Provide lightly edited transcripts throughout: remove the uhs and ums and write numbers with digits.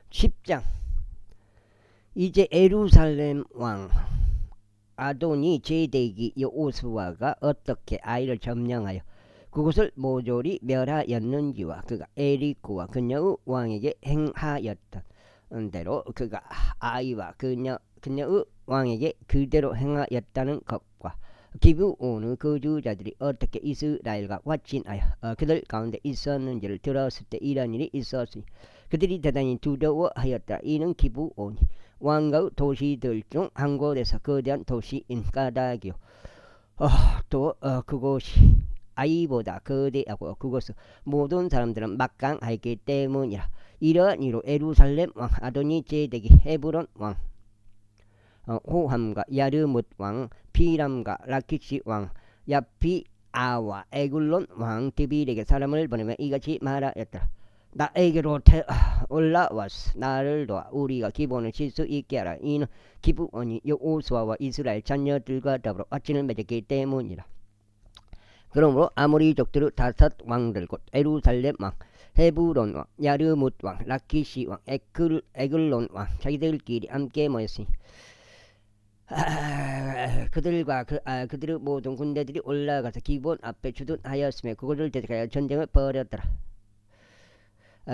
10장. 이제 예루살렘 왕 아도니 제데기 여호수아가 어떻게 아이를 점령하여 그곳을 모조리 멸하였는지와 그가 에리코와 그녀의 왕에게 행하였던 대로 그가 아이와 그녀의 왕에게 그대로 행하였다는 것과 기브온의 거주자들이 어떻게 이스라엘과 확진하여 그들 가운데 있었는지를 들었을 때 이런 일이 있었으니 그들이 대단히 두려워하였다. 이는 기브온이 왕가의 도시들 중 한 곳에서 거대한 도시인 까닭이요. 또 그곳이 아이보다 거대하고 그곳의 모든 사람들은 막강하기 때문이라. 이러한 이로 예루살렘 왕 아도니 제덱이 헤브론 왕 호함과 야르뭇 왕 피람과 라키시 왕 야피아와 에글론 왕 드빌에게 사람을 보내며 이같이 말하였더라. 나에게로 올라와서 나를 도와 우리가 기본을 칠 수 있게 하라. 이는 기브온이 여호수아와 이스라엘 자녀들과 더불어 확진을 맺었기 때문이라. 그러므로 아모리족들의 다섯 왕들 곧 예루살렘 왕 헤브론 왕 야르뭇 왕 라키시 왕 에글론 왕 자기들끼리 함께 모였으니 그들과 그들의 모든 군대들이 올라가서 기본 앞에 주둔하였으며 그곳을 대적하여 전쟁을 벌였더라.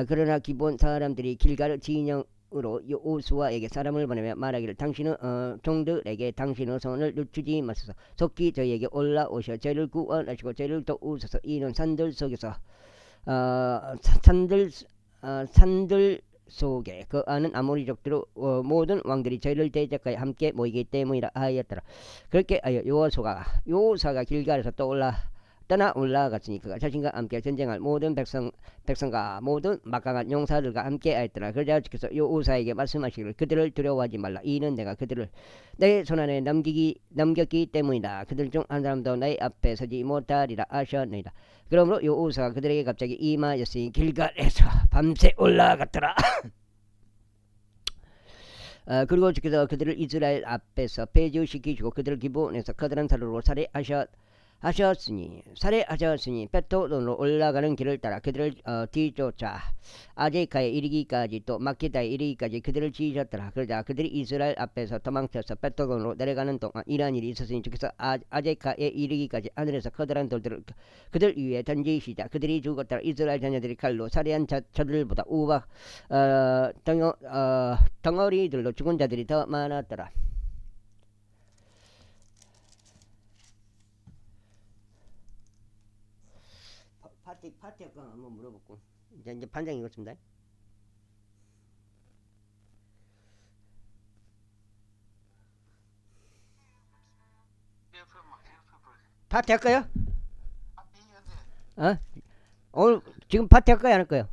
그러나 기본 사람들이 길갈 진영으로 여호수아에게 사람을 보내며 말하기를 당신은 종들에게 당신의 손을 늦추지 마소서. 속히 저희에게 올라오셔 저희를 구원하시고 저희를 도우소서. 이는 산들 속에서 산들 속에 그 아는 아모리족들의 모든 왕들이 저희를 대적하여 함께 모이기 때문이라 하였더라. 그렇게 하여 여호수아가 길갈에서 떠나 올라갔으니 그가 자신과 함께 전쟁할 모든 백성과 모든 막강한 용사들과 함께 하였더라. 그러자 주께서 여호수아에게 말씀하시기를 그들을 두려워하지 말라. 이는 내가 그들을 내 손안에 넘겼기 때문이다. 그들 중 한 사람도 내 앞에 서지 못하리라 하셨느니라. 그러므로 여호수아가 그들에게 갑자기 임하였으니 길갈에서 밤새 올라갔더라. 그리고 주께서 그들을 이스라엘 앞에서 폐지시키시고 그들을 기브온에서 커다란 사로로 살해하셨으니 베토론으로 올라가는 길을 따라 그들을 뒤쫓아 아제카에 이르기까지 또 마케다에 이르기까지 그들을 지으셨더라. 그러자 그들이 이스라엘 앞에서 도망쳐서 베토론으로 내려가는 동안 이러한 일이 있었으니 주께서 아제카에 이르기까지 하늘에서 커다란 돌들을 그들 위에 던지시자 그들이 죽었더라. 이스라엘 자녀들이 칼로 살해한 자들보다 우박 덩어리들로 죽은 자들이 더 많았더라. 파티 아까 한번 물어보고 이제 판장 읽었습니다. 파티 할까요? 오늘 지금 파티 할까요? 안 할까요?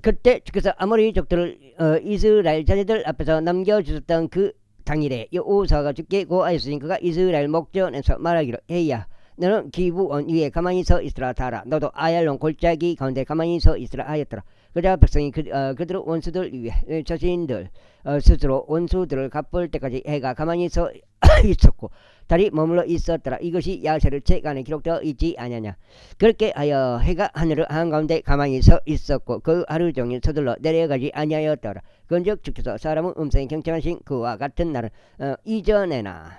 그때 주께서 아모리족들을 이스라엘 자녀들 앞에서 넘겨주셨던 그 당일에 여호수아가 죽게 고하였으니 그가 이스라엘 목전에서 말하기를 헤이야 너는 기브온 위에 가만히 서 있으라 하라. 너도 아얄론 골짜기 가운데 가만히 서 있으라 하였더라. 그자 백성이 그들의 원수들 위에 자신들 스스로 원수들을 갚을 때까지 해가 가만히 서 있었고 달이 머물러 있었더라. 이것이 야세르 책 안에 기록되어 있지 아니하냐. 그렇게 하여 해가 하늘의 한가운데 가만히 서 있었고 그 하루 종일 서둘러 내려가지 아니하였더라. 그런즉 주께서 사람의 음성이 경청하신 그와 같은 날은 이전이나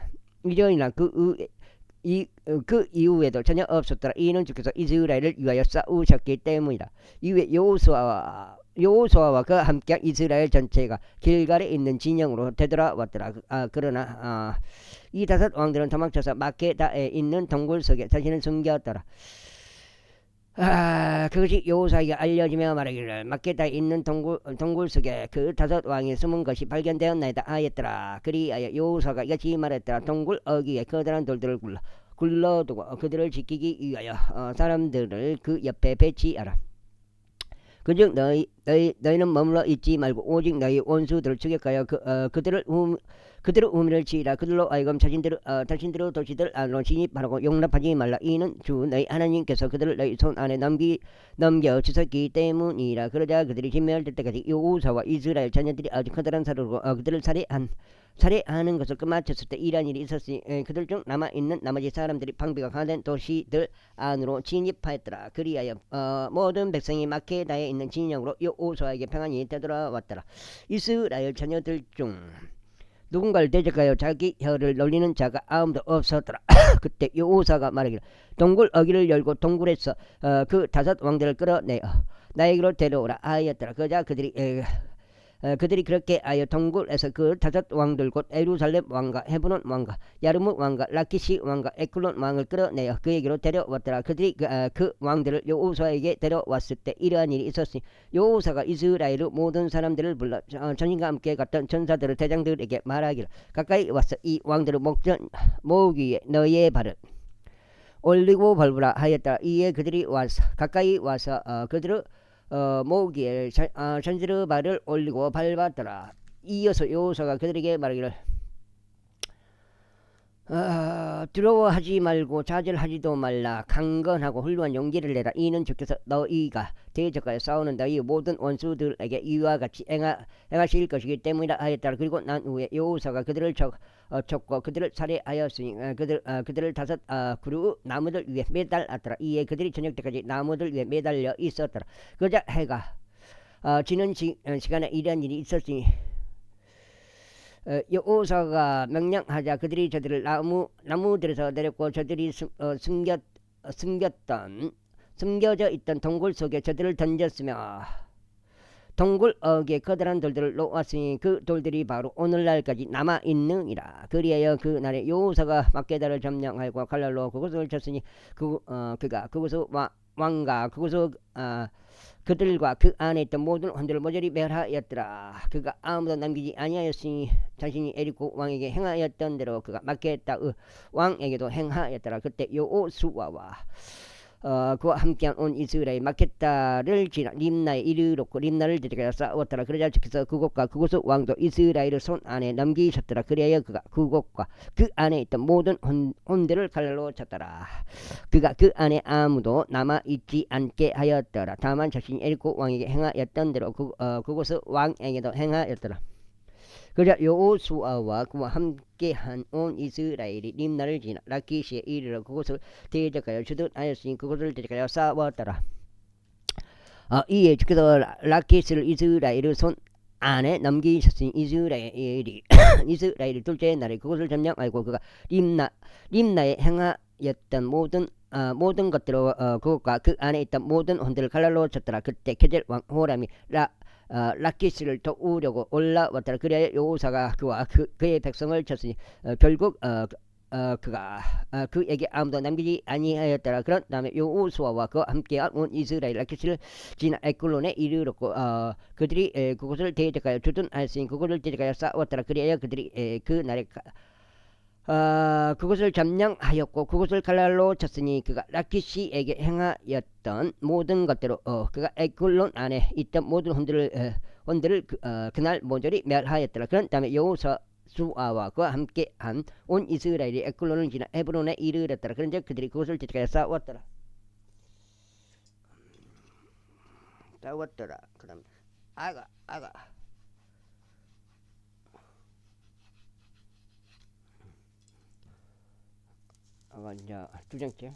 그 이후에도 전혀 없었더라. 이는 주께서 이스라엘을 위하여 싸우셨기 때문이다. 이후에 여호수아와 그 함께 이스라엘 전체가 길갈에 있는 진영으로 되돌아왔더라. 그러나 이 다섯 왕들은 도망쳐서 마케다에 있는 동굴 속에 자신을 숨겼더라. 그것이 여호수아에게 알려지며 말하기를 마케다에 있는 동굴 속에 그 다섯 왕이 숨은 것이 발견되었나이다 하였더라. 그리하여 여호수아가 이같이 말했더라. 동굴 어귀에 커다란 돌들을 굴러두고 그들을 지키기 위하여 사람들을 그 옆에 배치하라. 그중 너희는 머물러 있지 말고 오직 너희 원수들을 추격하여 그들을 그들의 의미를 지으라. 그들로 하여금 자신들의 도시들 안으로 진입하라고 용납하지 말라. 이는 주 너희 하나님께서 그들을 너희 손 안에 넘겨 주셨기 때문이라. 그러자 그들이 진멸될 때까지 여호사와 이스라엘 자녀들이 아주 커다란 사로로 그들을 살해하는 것을 끝마쳤을 때 이러한 일이 있었으니 그들 중 남아있는 나머지 사람들이 방비가 강화된 도시들 안으로 진입하였더라. 그리하여 모든 백성이 마케다에 있는 진영으로 여호수아에게 평안히 되돌아왔더라. 이스라엘 자녀들 중 누군가를 대적하여 자기 혀를 놀리는 자가 아무도 없었더라. 그때 여호사가 말하기를 동굴 어기를 열고 동굴에서 그 5 왕들을 끌어내어 나에게로 데려오라 하였더라. 그러자 그들이 그렇게 하여 동굴에서 그 5 왕들 곧 예루살렘 왕과 헤브론 왕과 야르무 왕과 라키시 왕과 에클론 왕을 끌어내어 그에게로 데려왔더라. 그들이 그 왕들을 여호수아에게 데려왔을 때 이러한 일이 있었으니 여호수아가 이스라엘의 모든 사람들을 불러 전인과 함께 갔던 전사들의 대장들에게 말하기를 가까이 와서 이 왕들의 목 위에 너희의 발을 올리고 밟으라 하였다. 이에 그들이 가까이 와서 그들의 목 위에 전지르 발을 올리고 밟았더라. 이어서 여호수아가 그들에게 말하기를 두려워하지 말고 좌절하지도 말라. 강건하고 훌륭한 용기를 내라. 이는 주께서 너희가 대적하여 싸우는 너희 모든 원수들에게 이와 같이 행하실 것이기 때문이라 하였더라. 그리고 난 후에 여호수아가 그들을 쳤고 그들을 살해하였으니 그들을 5 그루 나무들 위에 매달았더라. 이에 그들이 저녁 때까지 나무들 위에 매달려 있었더라. 그러자 해가 지는 시간에 이러한 일이 있었으니 여호수아가 명령하자 그들이 저들을 나무들에서 내렸고 저들이 숨겨져 있던 동굴 속에 저들을 던졌으며 동굴 어귀에 커다란 돌들을 놓았으니 그 돌들이 바로 오늘날까지 남아있느니라. 그리하여 그 날에 여호수아가 막게다를 점령하고 칼날로 그곳을 쳤으니 그가 그곳의 왕과 그곳의 그들과 그 안에 있던 모든 혼들을 모조리 멸하였더라. 그가 아무도 남기지 아니하였으니 자신이 에리코 왕에게 행하였던 대로 그가 막게다의 왕에게도 행하였더라. 그때 여호수아와 그와 함께한 온 이스라엘 마케다를 지나 림나에 이르렀고 림나를 대적하여 싸웠더라. 그러자 주께서 그곳과 그곳의 왕도 이스라엘의 손 안에 넘기셨더라. 그리하여 그가 그곳과 그 안에 있던 모든 혼들을 칼날로 쳤더라. 그가 그 안에 아무도 남아있지 않게 하였더라. 다만 자신이 에리코 왕에게 행하였던 대로 그곳의 왕에게도 행하였더라. 그러자 여호수아와 그와 함께한 온 이스라엘이 림나를 지나 라키시에 이르러 그곳을 대적하여 주둔하였으니 그곳을 대적하여 싸웠더라. 이에 주께서 라키스를 이스라엘의 손 안에 넘기셨으니 이스라엘이 둘째 날에 그곳을 점령하고 그가 림나에 행하였던 모든 것들로 그것과 그 안에 있던 모든 혼들을 칼날로 쳤더라. 그때 게젤 왕 호람이 라키스를 도우려고 올라왔더라. 그래야 여호사가 그와 그의 백성을 쳤으니 결국 그가 그에게 아무도 남기지 아니하였더라. 그런 다음에 여호수아와 그와 함께한 온 이스라엘 라키스를 지나 에클론에 이르렀고 그들이 그곳을 대적하여 주둔하였으니 그곳을 대적하여 싸웠더라. 그래야 그들이 그 날에 그곳을 점령하였고 그곳을 칼날로 쳤으니 그가 라키시에게 행하였던 모든 것대로 그가 에클론 안에 있던 모든 혼들을 그날 모조리 멸하였더라. 그런 다음에 여호수아와 그와 함께한 온 이스라엘이 에클론을 지나 헤브론에 이르렀더라. 그런데 그들이 그곳을 대적하여 싸웠더라. 그다음 아가 이제 2장째.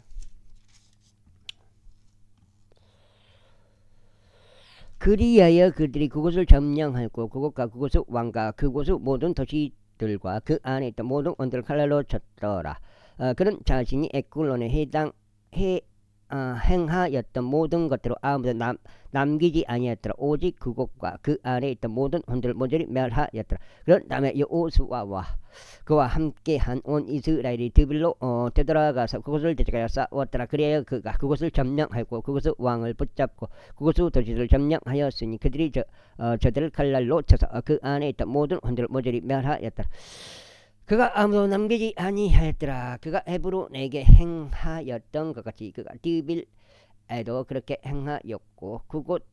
그리하여 그들이 그곳을 점령하고 그곳과 그곳의 왕과 그곳의 모든 도시들과 그 안에 있던 모든 원들을 칼날로 쳤더라. 그는 자신이 에클론에 행하였던 모든 것대로 아무도 남기지 아니하였더라. 오직 그곳과 그 안에 있던 모든 혼들을 모조리 멸하였더라. 그런 다음에 여호수아와 그와 함께한 온 이스라엘이 드빌로 되돌아가서 그곳을 대적하여 싸웠더라. 그래야 그가 그곳을 점령하고 그곳의 왕을 붙잡고 그곳의 도시를 점령하였으니 그들이 저들을 칼날로 쳐서 그 안에 있던 모든 혼들을 모조리 멸하였더라. 그가 아무도 남기지 아니하였더라. 그가 헤브론에게 행하였던 것 같이 그가 디빌에도 그렇게 행하였고 하였고 그곳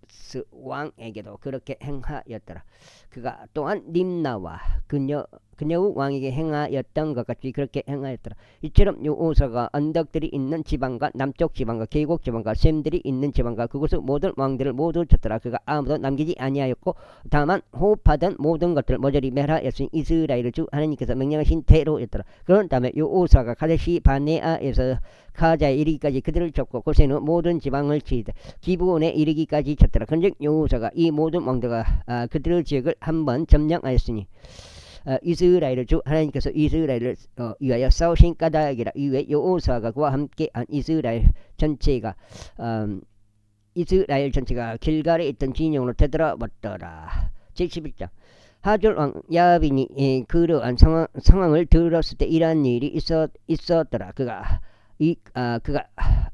왕에게도 그렇게 행하였더라. 그가 또한 림나와 그녀의 왕에게 행하였던 것 같이 그렇게 행하였더라. 이처럼 여호사가 언덕들이 있는 지방과 남쪽 지방과 계곡 지방과 샘들이 있는 지방과 그곳의 모든 왕들을 모두 쳤더라. 그가 아무도 남기지 아니하였고 다만 호흡하던 모든 것들을 모조리 멸하였으니 이스라엘의 주 하나님께서 명령하신 대로였더라. 그런 다음에 여호사가 카데시 바네아에서 가자에 이르기까지 그들을 쳤고 고센의 모든 지방을 치되 기브온에 이르기까지 쳤더라. 그런즉 여호사가 이 모든 왕들과 그들의 지역을 한번 점령하였으니 이스라엘의 주 하나님께서 이스라엘을 위하여 싸우신 까닭이라. 이후에 여호사가 그와 함께한 이스라엘 전체가 길갈에 있던 진영으로 되돌아왔더라. 제11장 하졸 왕 야빈이 그러한 상황을 들었을 때 이러한 일이 있었더라. 그가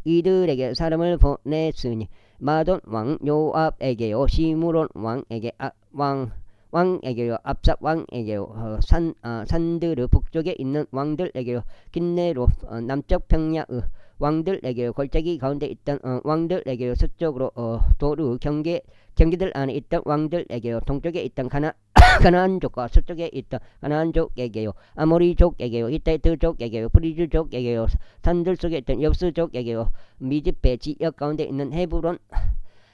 이들에게 사람을 보냈으니 마돈 왕 요압에게요, 시므론 왕에게요, 압삽 왕에게요, 산드르 북쪽에 있는 왕들에게요, 긴네로 남쪽 평야의 왕들에게요, 골짜기 가운데 있던 왕들에게요, 서쪽으로 도르 경계들 안에 있던 왕들에게요, 동쪽에 있던 가나안족과 서쪽에 있던 가나안족에게요, 아모리족에게요, 히타이트족에게요, 프리즈족에게요, 산들 속에 있던 여브스족에게요, 미즈페 지역 가운데 있는 헤브론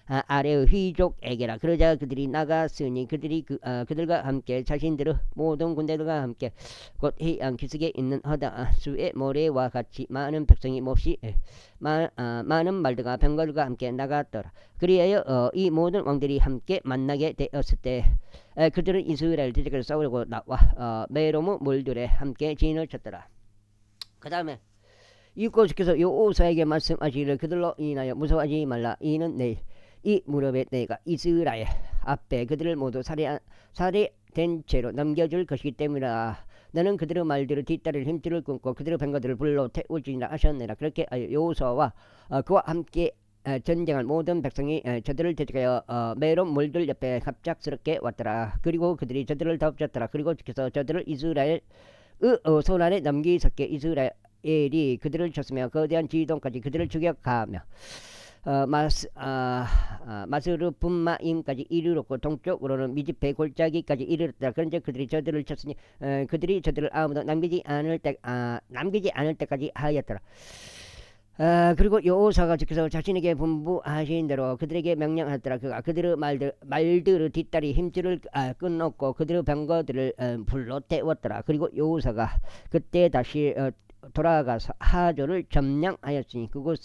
아래의 휘족에게라. 그러자 그들이 나갔으니 그들과 함께 자신들의 모든 군대들과 함께 곧 해안 기슭에 있는 허다수의 모래와 같이 많은 백성이 몹시 많은 말들과 병거들과 함께 나갔더라. 그리하여 이 모든 왕들이 함께 만나게 되었을 때 그들은 이스라엘 대적을 싸우려고 나와 메로무 물들에 함께 진을 쳤더라. 그 다음에 여호와께서 여호사에게 말씀하시기를 그들로 인하여 무서워하지 말라. 이는 내일 이 무렵에 내가 이스라엘 앞에 그들을 모두 살해된 채로 넘겨줄 것이기 때문이라. 너는 그들의 말대로 뒷다리를 힘줄을 끊고 그들의 병거들을 불로 태울지니라 하셨느니라. 그렇게 여호사와 그와 함께 전쟁할 모든 백성이 저들을 대적하여 메론 물들 옆에 갑작스럽게 왔더라. 그리고 그들이 저들을 덮쳤더라. 그리고 주께서 저들을 이스라엘의 손 안에 넘기셨기에 이스라엘이 그들을 쳤으며 거대한 지동까지 그들을 추격하며 마스르분마임까지 이르렀고 동쪽으로는 미즈페 골짜기까지 이르렀다. 그런데 그들이 저들을 쳤으니 그들이 저들을 아무도 남기지 않을 때까지 하였더라. 그리고 여호사가 주께서 자신에게 분부하신 대로 그들에게 명령하였더라. 그가 그들의 말들의 뒷다리 힘줄을 끊었고 그들의 병거들을 불로 태웠더라. 그리고 여호사가 그때 다시 돌아가서 하졸을 점령하였으니 그곳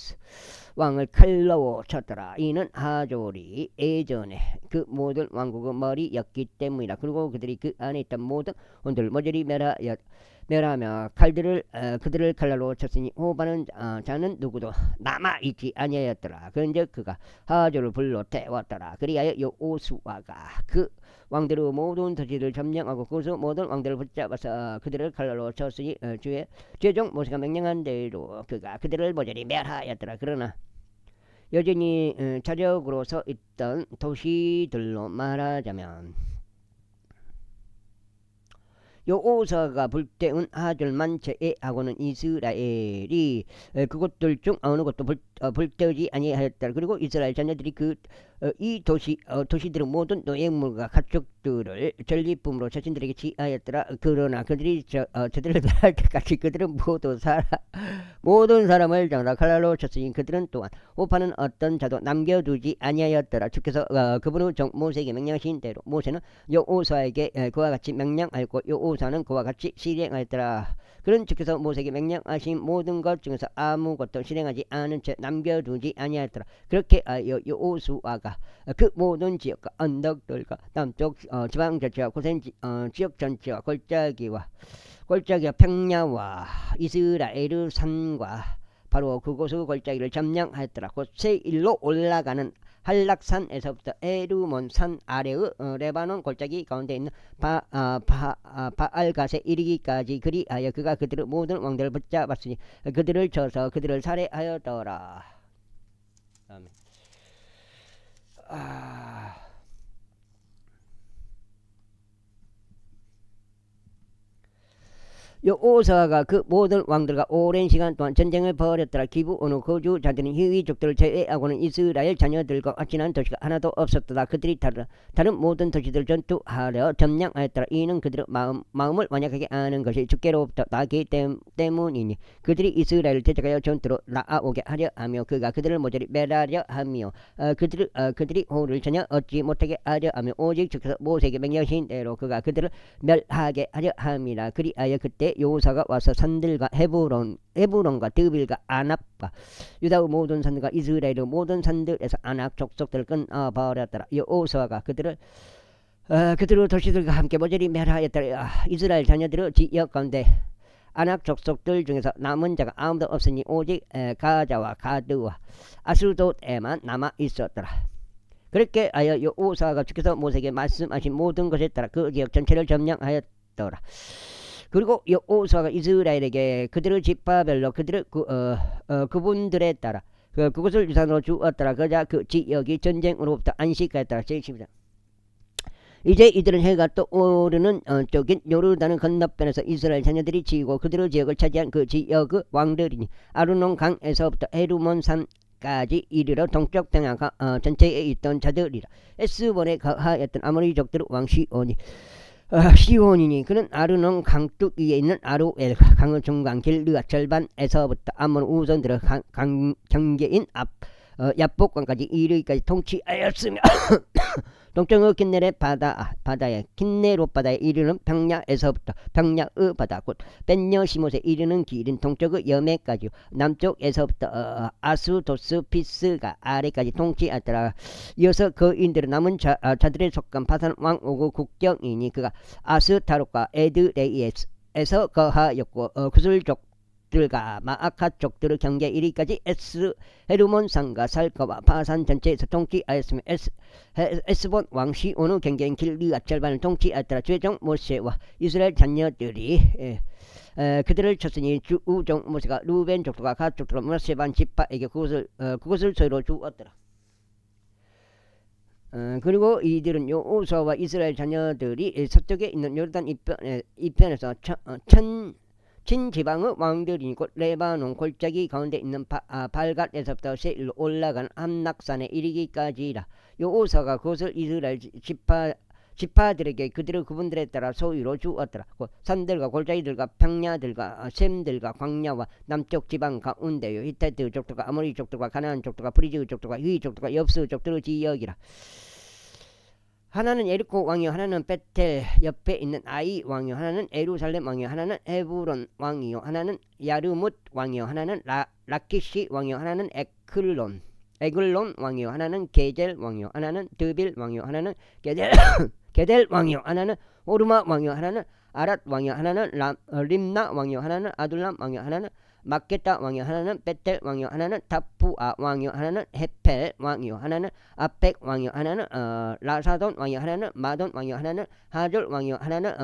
왕을 칼로 쳤더라. 이는 하졸이 예전에 그 모든 왕국의 머리였기 때문이라. 그리고 그들이 그 안에 있던 모든 원들을 모조리 멸하며 그들을 칼로 쳤으니 호흡하는 자는 누구도 남아있지 아니하였더라. 그런즉 그가 하졸을 불로 태웠더라. 그리하여 여호수아가 그 왕들의 모든 도시를 점령하고 그곳의 모든 왕들을 붙잡아서 그들을 칼로 쳤으니 주의 최종 모세가 명령한 대로 그가 그들을 모조리 멸하였더라. 그러나 여전히 자력으로 서 있던 도시들로 말하자면 여호사가 불태운 하졸만 제외하고는 이스라엘이 그것들 중 어느 것도 불태우지 아니하였다. 그리고 이스라엘 자녀들이 이 도시들의 모든 노예물과 가축들을 전리품으로 자신들에게 취하였더라. 그러나 그들이 저들을 멸할 때까지 그들은 모든 사람을 전부 칼날로 쳤으니 그들은 또한 호파는 어떤 자도 남겨두지 아니하였더라. 주께서 그분의 종 모세에게 명령하신 대로 모세는 여호사에게 그와 같이 명령하였고 여호사는 그와 같이 실행하였더라. 그런 주께서 모세에게 명령하신 모든 것 중에서 아무것도 실행하지 않은 채 남겨두지 아니하였더라. 그렇게 여호수아가 그 모든 지역과 언덕들과 남쪽 지방 전체와 고센 지역 전체와 골짜기와 평야와 이스라엘의 산과 바로 그곳의 골짜기를 점령하였더라. 곧 세일로 올라가는 한락산에서부터 에르몬 산 아래의 레바논 골짜기 가운데 있는 바알갓에 이르기까지. 그리하여 그가 그들의 모든 왕들을 붙잡았으니 그들을 쳐서 그들을 살해하였더라. 아멘. 요 오사가 그 모든 왕들과 오랜 시간 동안 전쟁을 벌였더라. 기브온 거주자들은 히위족들을 제외하고는 이스라엘 자녀들과 어찌난 도시가 하나도 없었더라. 그들이 다른 모든 도시들을 전투하려 점령하였더라. 이는 그들의 마음을 완약하게 아는 것이 주께로부터 나기 때문이니 그들이 이스라엘을 대적하여 전투로 나아오게 하려 하며 그가 그들을 모조리 멸하려 하며 그들이 호를 전혀 얻지 못하게 하려 하며 오직 주께서 모세에게 명령하신 대로 그가 그들을 멸하게 하려 함이라. 그리하여 그때 여호사가 와서 산들과 헤브론과 드빌과 아납과 유다의 모든 산들과 이스라엘의 모든 산들에서 아낙 족속들을 끊어버렸더라. 여호사가 그들을 도시들과 함께 모조리 멸하였더라. 이스라엘 자녀들의 지역 가운데 아낙 족속들 중에서 남은 자가 아무도 없으니 오직 가자와 가드와 아스돗에만 남아 있었더라. 그렇게 하여 여호사가 주께서 모세에게 말씀하신 모든 것에 따라 그 지역 전체를 점령하였더라. 그리고 여호사가 이스라엘에게 그들의 지파별로 그들의 그분들에 따라 그것을 유산으로 주었더라. 그자 그 지역이 전쟁으로부터 안식하였더라. 제10장. 이제 이들은 해가 떠오르는 쪽인 요르단의 건너편에서 이스라엘 자녀들이 지고 그들의 지역을 차지한 그 지역의 왕들이니 아르논 강에서부터 헤르몬 산까지 이르러 동쪽 평야가 전체에 있던 자들이라. 에스본에 거하였던 아모리족들의 왕 시온이니 그는 아르논 강둑 위에 있는 아로엘 강의 중간길 르아 절반에서부터 아몬 우선들의 경계인 야복강까지 이르기까지 통치하였으며 동쪽의 킨네렛 바다에 킨네롯 바다에 이르는 평야에서부터 평야의 바다 곧 벤여시못에 이르는 길인 동쪽의 여매까지 남쪽에서부터 아수도스피스가 아래까지 통치하더라. 이어서 그인들은 남은 자들의 속한 바산 왕 오고 국경이니 그가 아스타롯과 에드레이에서 거하였고 구슬족 들과 마아카 족들의 경계 이리까지 헤르몬 산과 살거와 바산 전체에서 통치하였으며 에스본 왕 시온의 경계인 길르아 절반을 통치하였더라. 최종 모세와 이스라엘 자녀들이 그들을 쳤으니 주우종 모세가 루벤 족들과 갓 족들과 므낫세 반 지파에게 그것을 서로 주었더라. 그리고 이들은 여호수아와 이스라엘 자녀들이 서쪽에 있는 요르단 이편에서 친지방의 왕들이니 곧 레바논 골짜기 가운데 있는 발갓에서부터 세일로 올라간 함락산에 이르기까지라. 여호사가 그것을 이스라엘 지파들에게 그들의 그분들에 따라 소유로 주었더라. 곧 산들과 골짜기들과 평야들과 샘들과 광야와 남쪽 지방 가운데요 히타이트 족들과 아모리 족들과 가나안 족들과 브리즈 족들과 히위 족들과 엽스 족들의 지역이라. 하나는 예리코 왕이요 하나는 베텔 옆에 있는 아이 왕이요 하나는 예루살렘 왕이요 하나는 헤브론 왕이요 하나는 야르뭇 왕이요 하나는 라키시 왕이요 하나는 에글론 왕이요 하나는 게젤 왕이요 하나는 드빌 왕이요 하나는 게델 왕이요 하나는 오르마 왕이요 하나는 아랏 왕이요 하나는 림나 왕이요 하나는 아둘람 왕이요 하나는 마케타 왕이요 하나는 베텔 왕이요 하나는 타푸아 왕이요 하나는 헤펠 왕이요 하나는 아펙 왕이요 하나는 라사돈 왕이요 하나는 마돈 왕이요 하나는 하졸 왕이요 하나는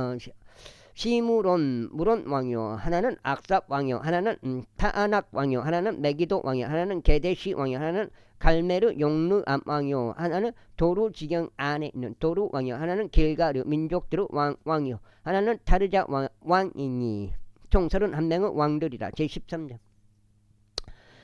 시무론 왕이요 하나는 악삽 왕이요 하나는 타아낙 왕이요 하나는 메기도 왕이요 하나는 게데시 왕이요 하나는 갈메르 용르암 왕이요 하나는 도루 지경 안에 있는 도루 왕이요 하나는 길가르 민족들의 왕이요 하나는 타르자 왕이니 총 31명의 왕들이라. 제13장.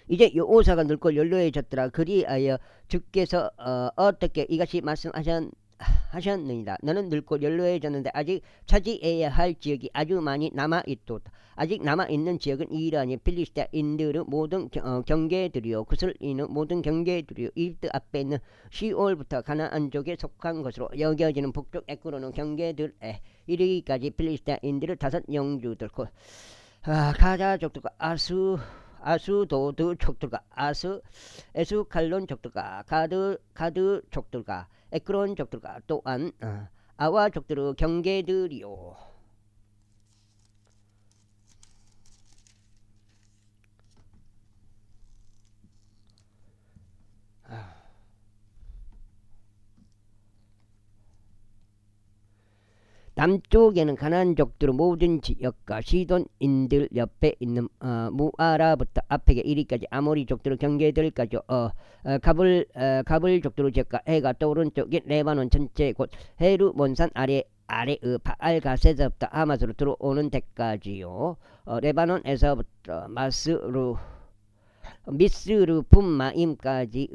이제 여호사가 늙고 연로해졌더라. 그리하여 주께서 어떻게 이같이 말씀하셨느니라. 너는 늙고 연로해졌는데 아직 차지해야 할 지역이 아주 많이 남아있도다. 아직 남아있는 지역은 이러하니 필리스타인들의 모든 경계들이요 구슬이는 모든 경계들이요 이집트 앞에 있는 시올부터 가나안 쪽에 속한 것으로 여겨지는 북쪽 에크론의 경계들에 이르기까지 필리스타인들의 5 영주들 곧 가자 족들과 아수도드 족들과 에스칼론 족들과 가드 족들과 에크론 족들과 또한 아와 족들의 경계들이요. 남쪽에는 가나안족들의 모든 지역과 시돈인들 옆에 있는 무아라부터 아펙에 이리까지 아모리족들의 경계들까지 가불족들의 지역과 해가 떠오른 쪽인 레바논 전체 곧 헤르몬산 아래 아래의 바알가세서부터 하마스로 들어오는 데까지요. 레바논에서부터 미스르 분마임까지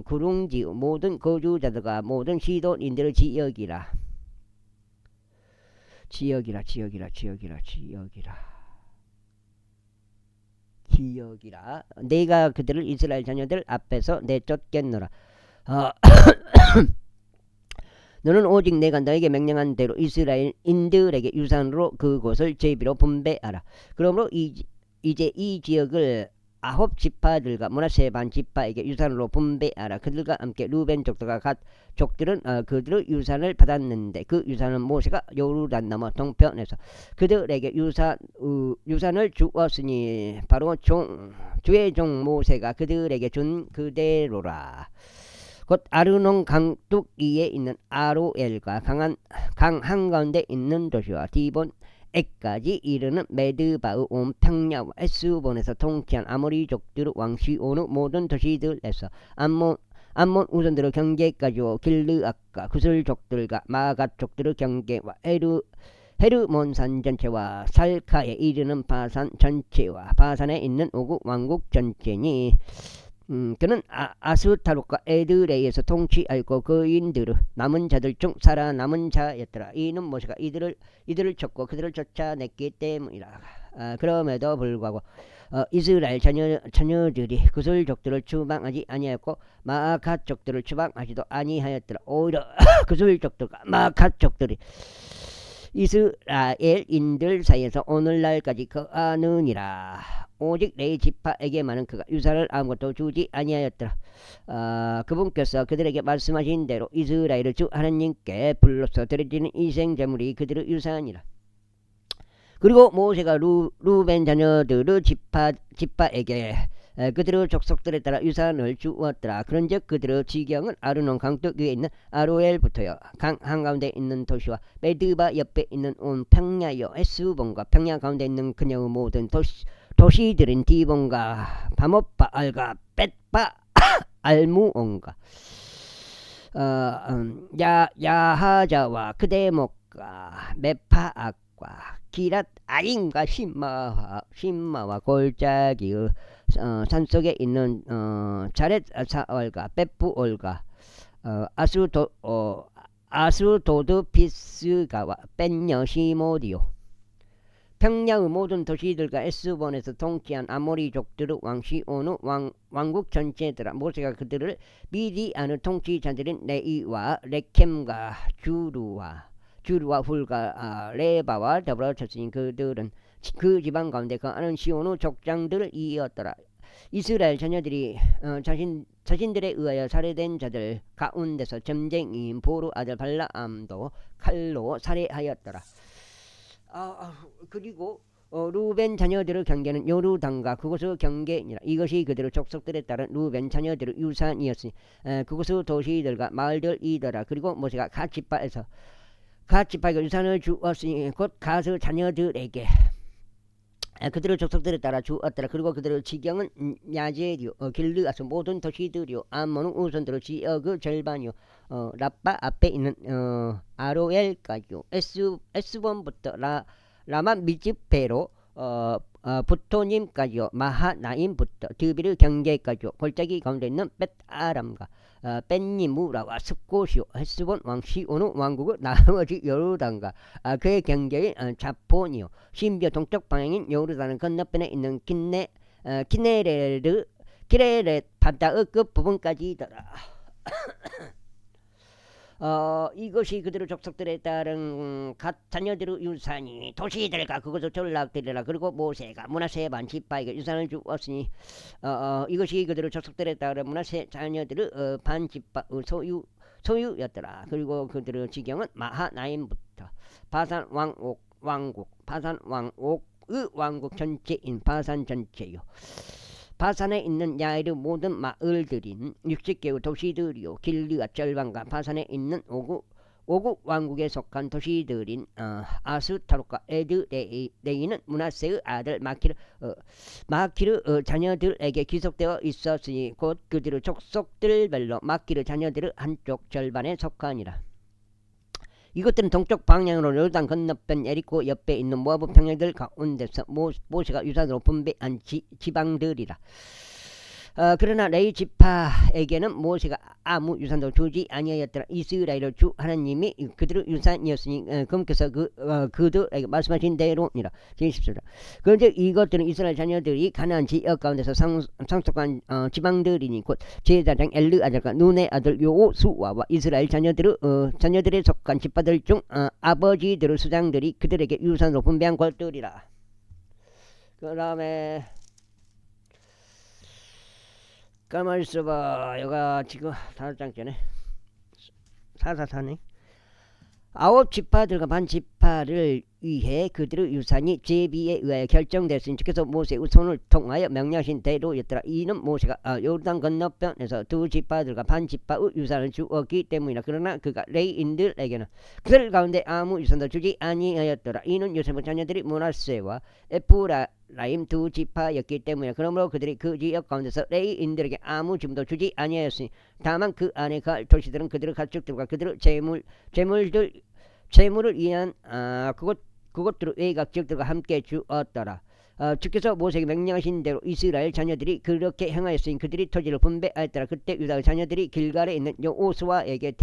구릉지 모든 거주자들과 모든 시돈인들의 지역이라. 내가 그들을 이스라엘 자녀들 앞에서 내쫓겠노라. 너는 오직 내가 너에게 명령한 대로 이스라엘인들에게 유산으로 그곳을 제비로 분배하라. 그러므로 이제 이 지역을 9지파들과 므낫세 반 지파에게 유산으로 분배하라. 그들과 함께 루벤 족들과 갓 족들은 그들의 유산을 받았는데 그 유산은 모세가 요르단 너머 동편에서 그들에게 유산을 주었으니 바로 주의 종 모세가 그들에게 준 그대로라. 곧 아르논 강둑 위에 있는 아로엘과 강 한가운데 있는 도시와 디본에까지 이르는 메드바의 온 평야와 에스본에서 통치한 아모리족들의 왕 시온의 모든 도시들에서 암몬 우선들의 경계까지와 길르앗과 구슬족들과 마갓족들의 경계와 헤르몬산 전체와 살카에 이르는 바산 전체와 바산에 있는 오구 왕국 전체니 그는 아스타롯과 에드레이에서 통치하였고 그인들의 남은 자들 중 살아남은 자였더라. 이는 모세가 이들을 쳤고 그들을 쫓아냈기 때문이라. 그럼에도 불구하고 이스라엘 자녀들이 구슬족들을 추방하지 아니하였고 마아갓족들을 추방하지도 아니하였더라. 오히려 구슬족들과 마아갓족들이 이스라엘인들 사이에서 오늘날까지 거하느니라. 오직 레위 지파에게만은 그가 유산을 아무것도 주지 아니하였더라. 그분께서 그들에게 말씀하신 대로 이스라엘의 주 하나님께 불로서 드려지는 이생제물이 그들의 유산이라. 그리고 모세가 루벤 자녀들의 지파에게 그들의 족속들에 따라 유산을 주었더라. 그런즉 그들의 지경은 아르논 강둑 위에 있는 아로엘부터요 강 한가운데 있는 도시와 메드바 옆에 있는 온 평야여 에스본과 평야 가운데 있는 그녀의 모든 도시들인 디본과 바못바알과 벳바 알무온과 야하자와 그데목과 메파악과 기랏 아인과 심마와 골짜기의 산속에 있는 자렛 사월과 벳부올과 아스도드피스가와 벤여시모디오 평야의 모든 도시들과 에스본에서 통치한 아모리족들의 왕 시온의 왕국 전체더라. 모세가 그들을 미디안의 통치자들인 레이와 레켐과 주루와 훌과 레바와 더불어 쳤으니 그들은 그 지방 가운데 거하는 시온의 족장들을 이었더라. 이스라엘 자녀들이 자신들에 의하여 살해된 자들 가운데서 점쟁이인 보르 아들 발라암도 칼로 살해하였더라. 그리고 루벤 자녀들의 경계는 요르단과 그곳의 경계니라. 이것이 그들의 족속들에 따른 루벤 자녀들의 유산이었으니 그곳의 도시들과 마을들이더라. 그리고 모세가 갓 지파에게 유산을 주었으니 곧 갓의 자녀들에게 그들의 족속들에 따라 주었더라. 그리고 그들의 지경은 야제리오 길르앗의 모든 도시들이요 암몬의 우선들의 지역의 절반이요 라빠 앞에 있는 아로엘까지요 에스본부터 라마 미즈페로 부토님까지요 마하나임부터 드빌의 경계까지요 골짜기 가운데 있는 벳아람과 벤니무라와 스코시오 헤스본 왕 시온의 왕국의 나머지 요르단과 그의 경계인 자폰이요 심지어 동쪽 방향인 요르단의 건너편에 있는 기네렛 바다의 끝부분까지더라. 이것이 그들의 족속들에 따른 갓 자녀들의 유산이 도시들과 그곳의 전락들이라. 그리고 모세가 므낫세 반 지파에게 유산을 주었으니 이것이 그들의 족속들에 따른 므낫세 자녀들의 반 지파의 소유였더라. 그리고 그들의 지경은 마하나임부터 바산 왕옥의 왕국 전체인 바산 전체요 바산에 있는 야일의 모든 마을들인 60개의 도시들이요 길르앗 절반과 바산에 있는 오국 왕국에 속한 도시들인 아스타롯과 에드레이는 므낫세의 아들 마키르 자녀들에게 귀속되어 있었으니 곧 그들의 족속들별로 마키르 자녀들의 한쪽 절반에 속하니라. 이것들은 동쪽 방향으로 요르단 건너편 에리코 옆에 있는 모아브 평야들 가운데서 모세가 유산으로 분배한 지방들이라. 그러나 레위 지파에게는 모세가 아무 유산도 주지 아니하였더라. 이스라엘의 주 하나님이 그들의 유산이었으니 그분께서 그들에게 말씀하신 대로니라. 제십시오라. 그런데 이것들은 이스라엘 자녀들이 가나안 지역 가운데서 상속한 지방들이니 곧 제사장 엘르 아들과 눈의 아들 요수아와 이스라엘 자녀들에 속한 지파들 중 아버지들의 수장들이 그들에게 유산으로 분배한 것들이라. 그 다음에 가만히 있어봐. 여가 지금 5장 전에 444네. 아홉 지파들과 반 지파를 위해 그들의 유산이 제비에 의하여 결정됐으니 주께서 모세의 손을 통하여 명령하신 대로였더라. 이는 모세가 요르단 건너편에서 두 지파들과 반 지파의 유산을 주었기 때문이라. 그러나 그가 레위인들에게는 그들 가운데 아무 유산도 주지 아니하였더라. 이는 요셉의 자녀들이 므낫세와 에프라임 두 지파였기 때문이라. 그러므로 그들이 그 지역 가운데서 레위인들에게 아무 짐도 주지 아니하였으니 다만 그 안에 갈 도시들은 그들의 가축들과 그들의 재물을 위한 그것들의 외곽 지역들과 함께 주었더라. 주께서 모세에게 명령하신 대로 이스라엘 자녀들이 그렇게 행하였으니 그들이 토지를 분배하였더라. 그때 유다의 자녀들이 길갈에 있는 여호수아에게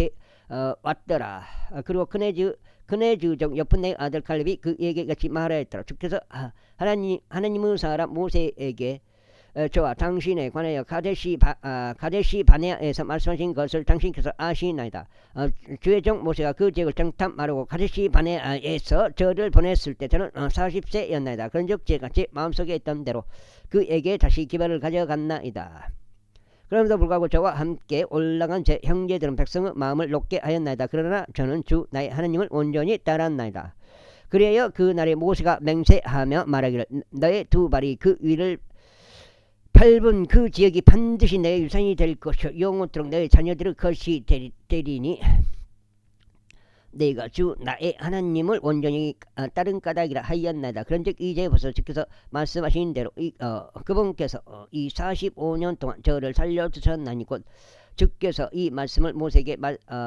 왔더라. 그리고 그네즈 종 여푼네의 아들 칼렙이 그에게 같이 말하였더라. 주께서 하나님의 사람 모세에게 저와 당신에 관하여 가데시 바네아에서 말씀하신 것을 당신께서 아시나이다. 주의 종 모세가 그 지역을 정탐하려고 가데시 바네아에서 저를 보냈을 때 저는 40세였나이다. 그런즉 제가 제 마음속에 있던 대로 그에게 다시 기별을 가져갔나이다. 그럼에도 불구하고 저와 함께 올라간 제 형제들은 백성의 마음을 높게 하였나이다. 그러나 저는 주 나의 하나님을 온전히 따랐나이다. 그래야 그날에 모세가 맹세하며 말하기를 너의 두 발이 그 위를 밟은 그 지역이 반드시 내 유산이 될 것이요 영원토록 내 자녀들의 것이 되리니 내가 주 나의 하나님을 온전히 따른 까닭이라 하였나이다. 그런즉 이제 벌써 주께서 말씀하신 대로 그분께서 이 45년 동안 저를 살려주셨나니 곧 주께서 이 말씀을 모세에게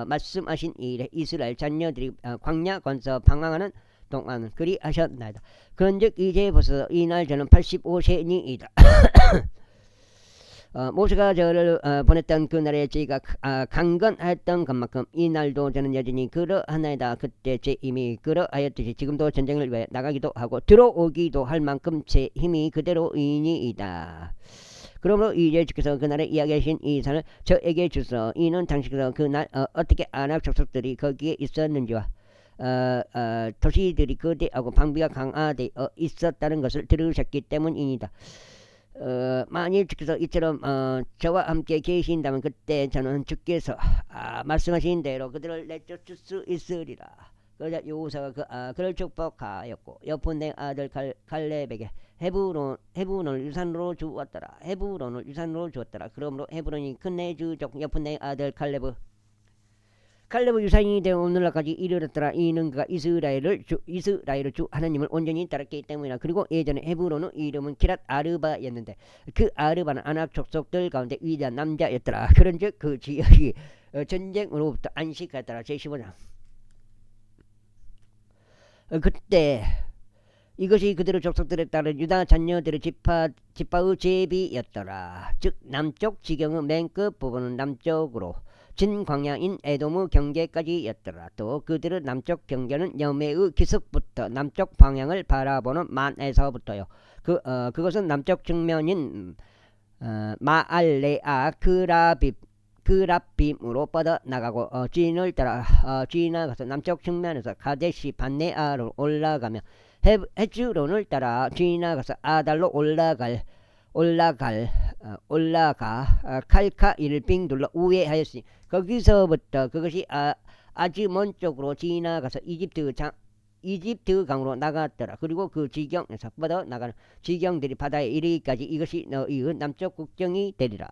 말씀하신 이래 이스라엘 자녀들이 광야 건서 방황하는 동안 그리 하셨나이다. 그런즉 이제 벌써 이날 저는 85세니이다. 모세가 저를 보냈던 그날에 저희가 강건하였던 것만큼 이날도 저는 여전히 그러하나이다. 그때 제 힘이 그러하였듯이 지금도 전쟁을 위해 나가기도 하고 들어오기도 할 만큼 제 힘이 그대로이니이다. 그러므로 이제 주께서 그날에 이야기하신 이 산을 저에게 주소. 이는 당신께서 그날 어떻게 아낙 족속들이 거기에 있었는지와 도시들이 거대하고 방비가 강화되어 있었다는 것을 들으셨기 때문입니다. 만일 주께서 이처럼 저와 함께 계신다면 그때 저는 주께서 말씀하신 대로 그들을 내쫓을 수 있으리라. 그러자 여호수아가 그를 축복하였고 여푼네 아들 갈렙에게 헤브론을 유산으로 주었더라. 그러므로 헤브론이 그네즈족 여푼네 아들 칼렙의 유산이 되어 오늘날까지 이르렀더라. 이는 그가 이스라엘의 주 하나님을 온전히 따랐기 때문이라. 그리고 예전에 헤브론의 이름은 키랏 아르바였는데 그 아르바는 아낙 족속들 가운데 위대한 남자였더라. 그런즉 그 지역이 전쟁으로부터 안식하였더라. 제15장. 그때 이것이 그들의 족속들에 따른 유다 자녀들의 지파의 제비였더라. 즉 남쪽 지경의 맨 끝 부분은 남쪽으로 진 광야인 에돔의 경계까지였더라. 또 그들의 남쪽 경계는 여매의 기슭부터 남쪽 방향을 바라보는 만에서부터요. 그것은 남쪽 측면인 마알레아 그라빔으로 뻗어나가고 진을 따라 지나가서 남쪽 측면에서 카데시 반네아로 올라가며 헤즈론을 따라 지나가서 아달로 올라가 칼카 일빙 둘러 우회하였으니 거기서부터 그것이 아즈몬 쪽으로 지나가서 이집트 강으로 나갔더라. 그리고 그 지경에서 뻗어 나가는 지경들이 바다에 이르기까지 이것이 너희의 남쪽 국경이 되리라.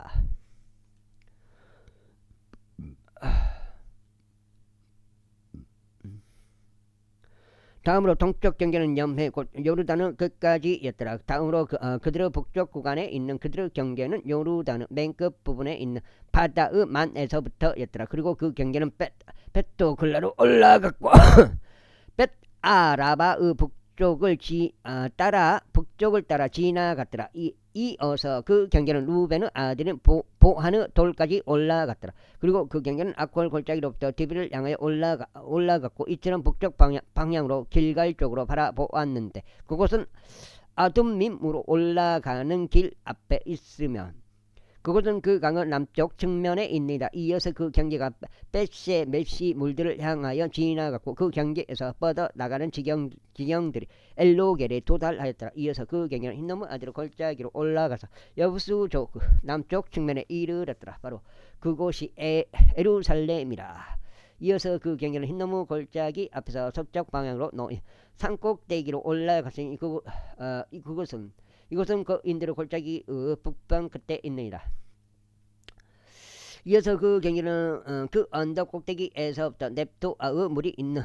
다음으로 동쪽 경계는 염해 곧 요르단은 끝까지였더라. 다음으로 그들의 북쪽 구간에 있는 그들의 경계는 요르단은 맨 끝 부분에 있는 바다의 만에서부터였더라. 그리고 그 경계는 벳도 글라로 올라갔고 벳아라바의 북쪽을 따라 지나갔더라. 이어서 그 경계는 루벤의 아들인 보한의 돌까지 올라갔더라. 그리고 그 경계는 아콜 골짜기로부터 디비를 향하여 올라갔고 이처럼 북쪽 방향으로 길갈 쪽으로 바라보았는데 그곳은 아둠밈으로 올라가는 길 앞에 있으며 그곳은 그 강의 남쪽 측면에 있니다. 이어서 그 경계가 벳세 멜시 물들을 향하여 지나갔고 그 경계에서 뻗어 나가는 지경들이 엘로겔에 도달하였더라. 이어서 그 경계는 흰나무 아들의 골짜기로 올라가서 여부수족 남쪽 측면에 이르렀더라. 바로 그곳이 에루살렘이라. 이어서 그 경계는 흰나무 골짜기 앞에서 서쪽 방향으로 산꼭대기로 올라갔으니 이곳은 그 인드의 골짜기의 북방 끝에 있느니라. 이어서 그 경계는 그 언덕 꼭대기에서부터 넵토아의 물이 있는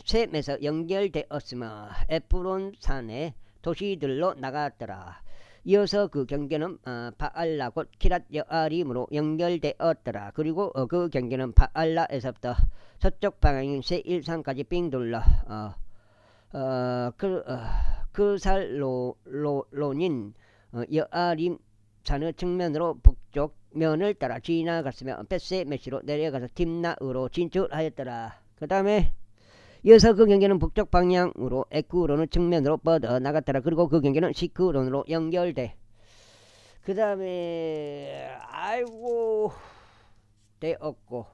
셈에서 연결되었으며 에프론 산의 도시들로 나갔더라. 이어서 그 경계는 바알라 곧 키랏 여아림으로 연결되었더라. 그리고 그 경계는 바알라에서부터 서쪽 방향인 세일산까지 빙 돌러 그 살로닌 여아림 산의 측면으로 북쪽 면을 따라 지나갔으며 벳세메시로 내려가서 딥나으로 진출하였더라. 그 다음에 이어서 그 경계는 북쪽 방향으로 에쿠로는 측면으로 뻗어 나갔더라. 그리고 그 경계는 시크론으로 연결돼. 그 다음에 아이고 되었고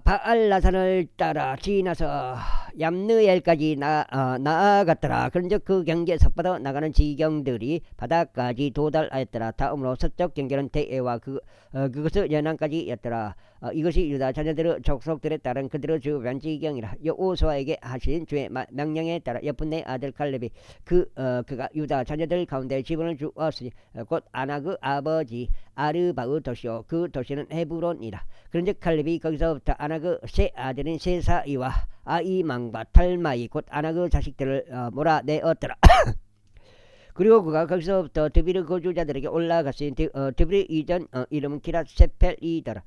바알라산을 따라 지나서 얌느엘까지 나아갔더라. 그런즉 그 경계에서 뻗어 나가는 지경들이 바다까지 도달하였더라. 다음으로 서쪽 경계는 대에와 그것의 연안까지였더라. 이것이 유다 자녀들의 족속들에 따른 그들의 주변 지경이라. 여호수아에게 하신 주의 명령에 따라 예분네 아들 칼렙이 그가 유다 자녀들 가운데 지분을 주었으니 곧 아낙의 아버지 아르바의 도시요 그 도시는 헤브론이라. 그런즉 칼렙이 거기서부터 아낙의 세 아들인 세사이와 아이망과 탈마이 곧 아낙의 자식들을 몰아내었더라. 그리고 그가 거기서부터 드비르 거주자들에게 올라갔으니 드비르 이전 이름은 기랏세펠이더라.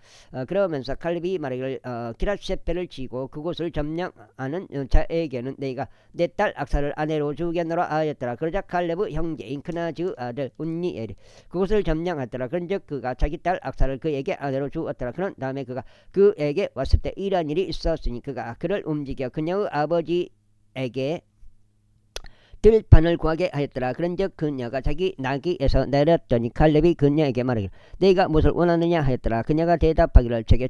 그러면서 칼렙이 말하기를 기랏세펠을 치고 그곳을 점령하는 자에게는 내가 내 딸 악사를 아내로 주겠노라 하였더라. 그러자 칼렙의 형제인 크나즈 아들 운니엘이 그곳을 점령하더라. 그런즉 그가 자기 딸 악사를 그에게 아내로 주었더라. 그런 다음에 그가 그에게 왔을 때 이러한 일이 있었으니 그가 그를 움직여 그녀의 아버지에게 들판을 구하게 하였더라. 그런즉 그녀가 자기 나귀에서 내렸더니 칼렙이 그녀에게 말하기를 네가 무엇을 원하느냐 하였더라. 그녀가 대답하기를 제게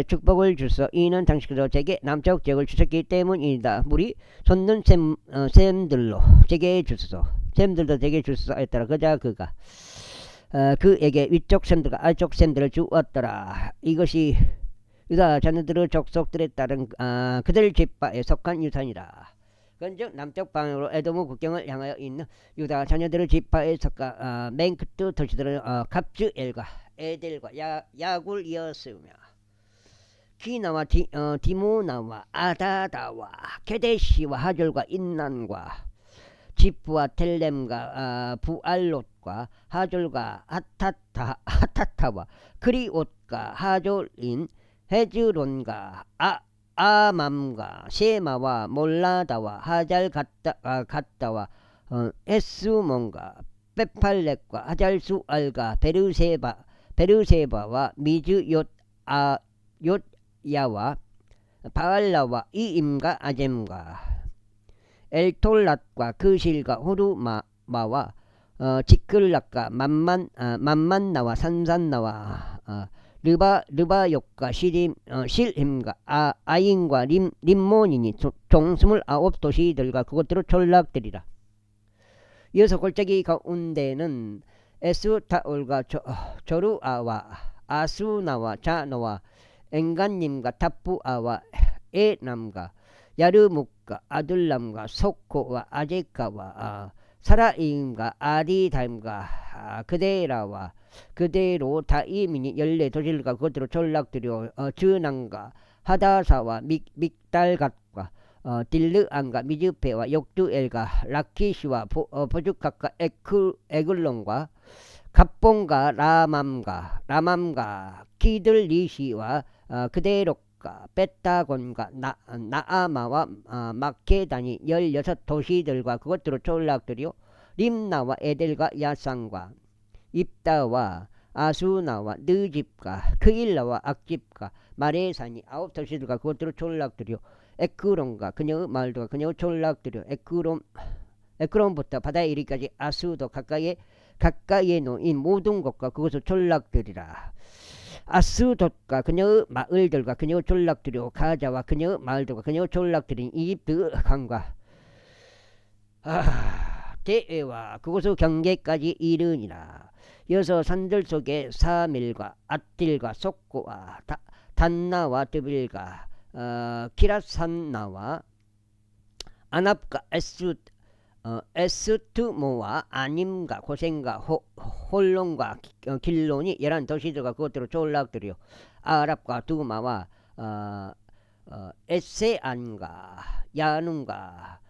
축복을 주소. 이는 당신께서 제게 남쪽 지역을 주셨기 때문이다. 물이 솟는 샘들로 제게 주소서. 샘들도 제게 주소서 하였더라. 그자 그가 그에게 위쪽 샘들과 아래쪽 샘들을 주었더라. 이것이 유다 자녀들의 족속들에 따른 그들 집바에 속한 유산이라. 그런즉 남쪽 방향으로 에돔의 국경을 향하여 있는 유다 자녀들의 지파에 속한 맨 끝의 도시들은 갑즈엘과 에델과 야굴이었으며 기나와 디모나와 아다다와 게데시와 하졸과 인난과 지프와 텔렘과 부알롯과 하졸과 하타타와 크리옷과 하졸인 헤즈론과 아맘과 셰마와 몰라다와 하잘갓다와 에스몬과 베팔렉과 하잘수알과 베르세바와 욤야와 바알라와 이임과 아젬과 엘톨랏과 그실과 호르마와 지클락과 만만나와 산산나와 르바욕과 실힘과 아인과 림몬이니 총 29도시들과 그것들의 촌락들이라. 이어서 골짜기 가운데는 에스타올과 조르아와 아수나와 자노와 엔간님과 탑부아와 에남과 야르묵과 아둘람과 소코와 아제카와 사라임과 아디달과 그데라와 그대로 다이민이 14도시들과 그것으로 전락들이요 전안과 하다사와 믹달갓과 딜르안과 미즈페와 역두엘과 라키시와 보주카과 에글론과 갑본과 라맘과 키들리시와 그대록과 베타곤과 나아마와 마케단이 16도시들과 그것들로 전락들이요 림나와 에델과 야상과 입다와 아수나와 느집과 크일라와 악집과 마레산이 9도시들과 그것들로 전락들이요 에크론과 그녀의 마을들과 그녀의 전락들이요 에크론부터 바다에 이르기까지 아수도 가까이에 놓인 모든 곳과 그것을 전락들이라. 아스돗과 그녀의 마을들과 그녀의 전락들이요 가자와 그녀의 마을들과 그녀의 전락들인 이집트 강과 대에와 그곳의 경계까지 이르니라. 여서 산들 속에 사밀과 앗딜과 속고와 단나와 드빌과 키라산나와 아납과 에스트모와 아님과 고센과 홀론과 길론이 11도시들과 그것들로 전락들이요 아랍과 두마와 에세안과 야눈과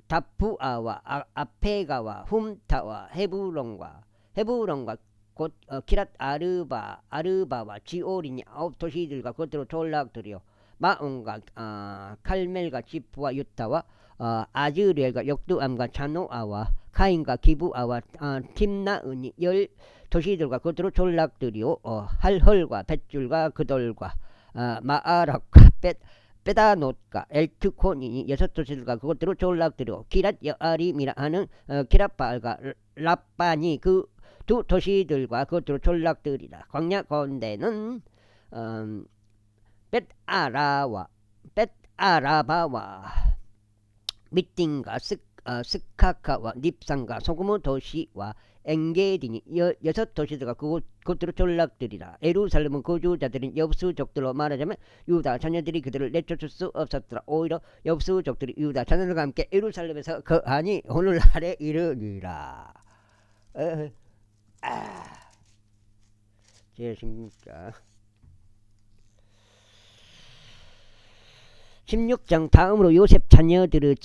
다푸아와 아페가와 훔타와 헤브론과 곧 키랏 아르바와 지오린이 9도시들과 그것들로 전락들이요 마온과 칼멜과 지프와 유타와 아즈리엘과 역두암과 자노아와 카인과 기부아와 팀나은이 10도시들과 그것들로 전락들이요 할헐과 뱃줄과 그돌과 마아락과 페다노트가 엘트콘이 6도시들과 그것들로 전락들이요 키랏 여아림이라 하는 키랏바알과 라빠니 그 2도시들과 그것들로 전락들이라. 광야 가운데는 벳아라바와 미팅과 스카카와 닙산과 소그모 도시와 엔게딘이 6도시들과 그것들로 전락들이라. 예루살렘은 거주자들인 여부수족들로 말하자면 유다 자녀들이 그들을 내쫓을 수 없었더라. 오히려 여부수족들이 유다 자녀들과 함께 예루살렘에서 거하니 오늘날에 이르니라. 제16장 16장 다음으로 요셉 자녀들의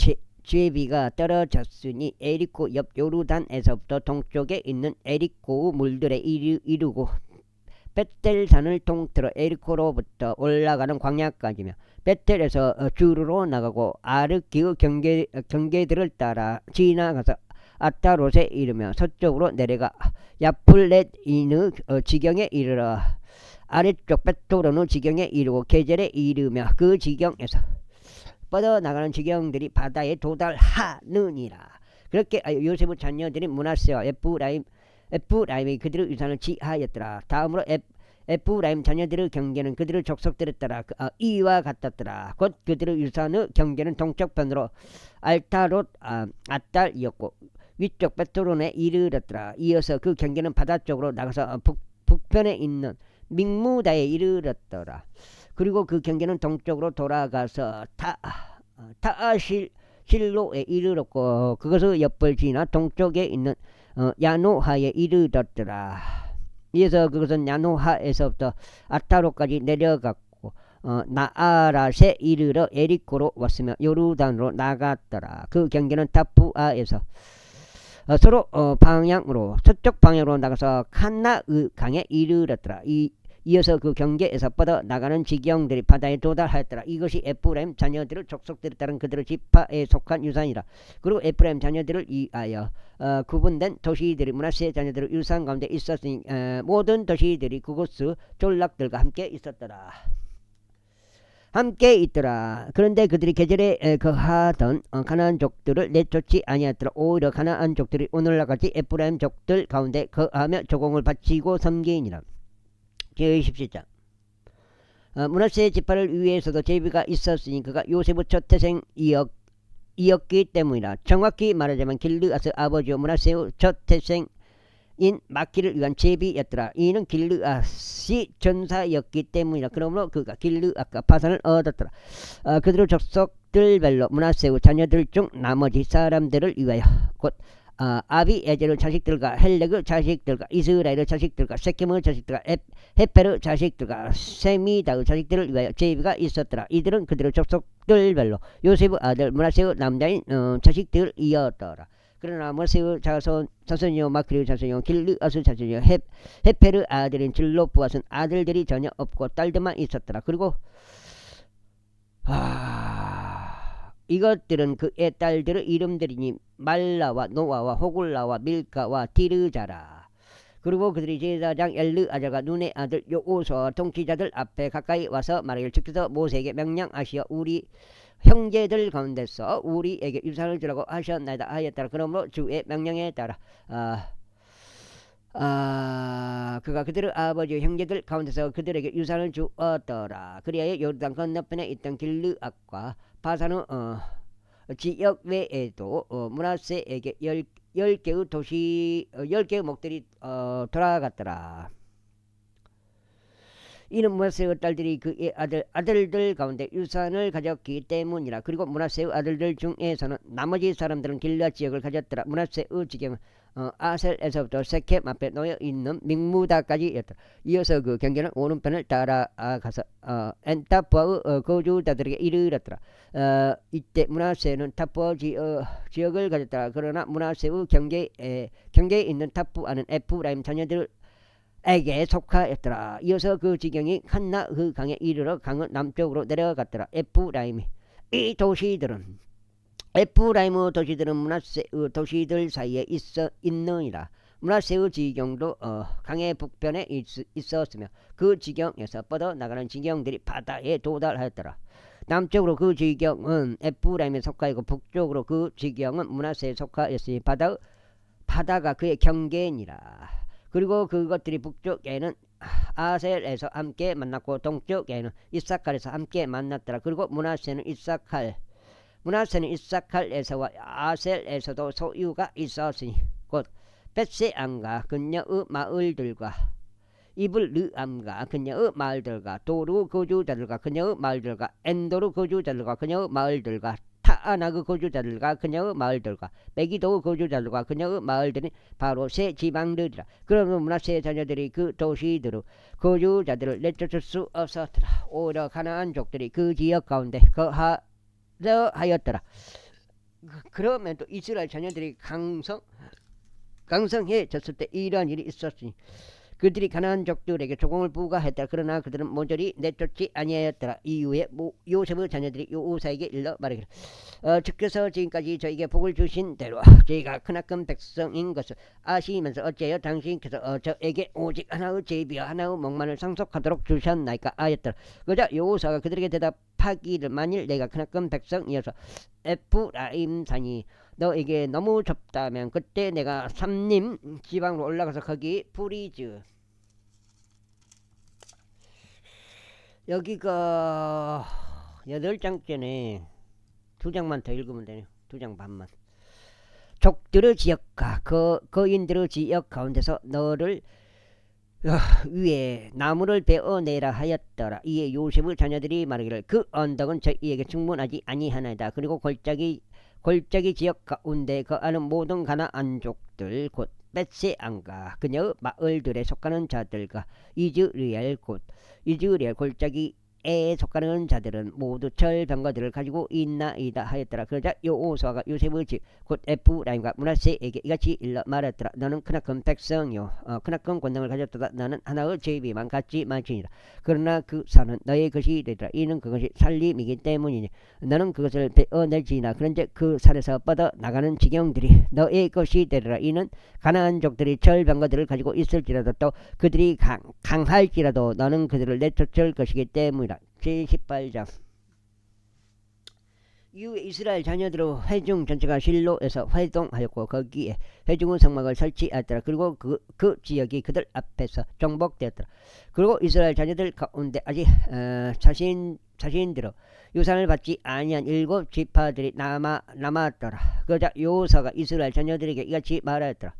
죄비가 떨어졌으니 에리코 옆 요르단에서부터 동쪽에 있는 에리코의 물들에 이르고 베텔산을 통틀어 에리코로부터 올라가는 광야까지며 베텔에서 주르로 나가고 아르키의 경계들을 따라 지나가서 아타롯에 이르며 서쪽으로 내려가 야플렛인의 지경에 이르러 아래쪽 베토로는 지경에 이르고 게젤에 이르며 그 지경에서 뻗어나가는 지경들이 바다에 도달하느니라. 그렇게 요셉의 자녀들이 므낫세와 에프라임이 그들의 유산을 지하였더라. 다음으로 에프라임 자녀들의 경계는 그들의 족속들에 따라 이와 같았더라. 곧 그들의 유산의 경계는 동쪽편으로 알타롯 아딸이었고 위쪽 베토론에 이르렀더라. 이어서 그 경계는 바다 쪽으로 나가서 북편에 있는 믹무다에 이르렀더라. 그리고 그 경계는 동쪽으로 돌아가서 타아실로에 이르렀고 그것의 옆을 지나 동쪽에 있는 야노하에 이르렀더라. 이어서 그것은 야노하에서부터 아타로까지 내려갔고 나아랏에 이르러 에리코로 왔으며 요르단으로 나갔더라. 그 경계는 타푸아에서 서로 방향으로 서쪽 방향으로 나가서 칸나의 강에 이르렀더라. 이어서 그 경계에서 뻗어 나가는 지경들이 바다에 도달하였더라. 이것이 에프라임 자녀들의 족속들에 따른 그들의 지파에 속한 유산이라. 그리고 에프라임 자녀들을 위하여 구분된 도시들이 므낫세 자녀들의 유산 가운데 있었으니 모든 도시들이 그곳의 졸락들과 함께 있었더라. 함께 있더라. 그런데 그들이 게젤에 거하던 가나안 족들을 내쫓지 아니하였더라. 오히려 가나안 족들이 오늘날 같이 에프라임 족들 가운데 거하며 조공을 바치고 섬기니라. 제27장 므낫세 지파를 위해서도 제비가 있었으니 그가 요셉의 첫 태생이었기 때문이라. 정확히 말하자면 길르앗의 아버지요 므낫세의 첫 태생인 마키를 위한 제비였더라. 이는 길르앗이 전사였기 때문이라. 그러므로 그가 길르앗과 파산을 얻었더라. 그들의 족속들별로 므낫세의 자녀들 중 나머지 사람들을 위하여 곧 아비에젤의 자식들과 헬렉의 자식들과 이스라엘의 자식들과 세겜의 자식들과 헤페르 자식들과 세미다의 자식들을 위하여 제비가 있었더라. 이들은 그들의 족속들별로 요셉의 아들 므낫세의 남자인 자식들이었더라. 그러나 므낫세의 자손이요 마크리의 자손이요 길르앗의 자손이요 헤페르 아들인 질로부앗은 아들들이 전혀 없고 딸들만 있었더라. 그리고 이것들은 그의 딸들의 이름들이니 말라와 노아와 호굴라와 밀가와 디르자라. 그리고 그들이 제사장 엘르아자가 눈의 아들 요오수아와 통치자들 앞에 가까이 와서 말하기를 주께서 모세에게 명령하시어 우리 형제들 가운데서 우리에게 유산을 주라고 하셨나이다 하였더라. 그러므로 주의 명령에 따라 그가 그들의 아버지 형제들 가운데서 그들에게 유산을 주었더라. 그리하여 요르단 건너편에 있던 길르앗과 바산의 지역 외에도 므낫세에게 10개의 도시 10개의 목들이 돌아갔더라. 이는 므낫세의 딸들이 그의 아들들 가운데 유산을 가졌기 때문이라. 그리고 므낫세의 아들들 중에서는 나머지 사람들은 길르앗 지역을 가졌더라. 므낫세의 지경은 아셀에서부터 세켐 앞에 놓여 있는 믹무다까지였다. 이어서 그 경계는 오른편을 따라가서 엔타푸아의 거주자들에게 이르렀더라. 이때 므낫세는 타푸아 지역을 가졌더라. 그러나 므낫세의 경계에 있는 타푸아는 에프라임 자녀들 에게 속하였더라. 이어서 그 지경이 칸나 그 강에 이르러 강은 남쪽으로 내려갔더라. 에프라임의 도시들은 므낫세의 도시들 사이에 있느니라. 므낫세의 지경도 강의 북편에 있었으며 그 지경에서 뻗어나가는 지경들이 바다에 도달하였더라. 남쪽으로 그 지경은 에프라임에 속하였고 북쪽으로 그 지경은 므낫세에 속하였으니 바다가 그의 경계니라. 그리고 그것들이 북쪽에는 아셀에서 함께 만났고 동쪽에는 이사칼에서 함께 만났더라. 그리고 므낫세는 이사칼에서와 아셀에서도 소유가 있었으니 곧 벳세안과 그녀의 마을들과 이블르암과 그녀의 마을들과 도루 거주자들과 그녀의 마을들과 엔도르 거주자들과 그녀의 마을들과 타아나그 거주자들과 그녀의 마을들과 메기도 거주자들과 그녀의 마을들이 바로 세 지방들이라. 그러면 므낫세의 자녀들이 그 도시들의 거주자들을 내쫓을 수 없었더라. 오히려 가나안족들이 그 지역 가운데 거하였더라. 그러면 또 이스라엘 자녀들이 강성해졌을 때 이러한 일이 있었으니 그들이 가나안족들에게 조공을 부과했다. 그러나 그들은 모조리 내쫓지 아니하였더라. 이후에 요셉의 자녀들이 요우사에게 일러 말하기를 주께서 지금까지 저에게 복을 주신 대로 저희가 크나큰 백성인 것을 아시면서 어찌하여 당신께서 저에게 오직 하나의 제비와 하나의 목만을 상속하도록 주셨나이까 하였더라. 그러자 요우사가 그들에게 대답하기를 만일 내가 크나큰 백성이어서 에프라임 산이 너에게 너무 좁다면 그때 내가 삼림 지방으로 올라가서 거기 브리즈 여기가 8장째네. 2장만 더 읽으면 되네요. 2장 반만. 족들의 지역과 거인들의 지역 가운데서 너를 위에 나무를 베어내라 하였더라. 이에 요셉의 자녀들이 말하기를 그 언덕은 저희에게 충분하지 아니하나이다. 그리고 골짜기 지역 가운데 거하는 모든 가나안족들 곧 벳세안과 그녀의 마을들에 속하는 자들과 이즈리엘 골짜기에 속하는 자들은 모두 철병거들을 가지고 있나이다 하였더라. 그러자 여호수아가 요셉의 집 곧 에프라임과 므낫세에게 이같이 일러 말했더라. 너는 크나큰 백성이요 크나큰 권능을 가졌도다. 나는 하나의 제비만 같지 말지니라. 그러나 그 산은 너의 것이 되더라. 이는 그것이 살림이기 때문이니 너는 그것을 베어낼지나 그런즉 그 산에서 뻗어 나가는 지경들이 너의 것이 되더라. 이는 가나안족들이 철병거들을 가지고 있을지라도 또 그들이 강할지라도 너는 그들을 내쫓을 것이기 때문이라. 제18장 이후에 이스라엘 자녀들의 회중 전체가 실로에서 회동하였고 거기에 회중의 성막을 설치하였더라. 그리고 그 지역이 그들 앞에서 정복되었더라. 그리고 이스라엘 자녀들 가운데 아직 자신들의 유산을 받지 아니한 7 지파들이 남았더라. 그러자 여호사가 이스라엘 자녀들에게 이같이 말하였더라.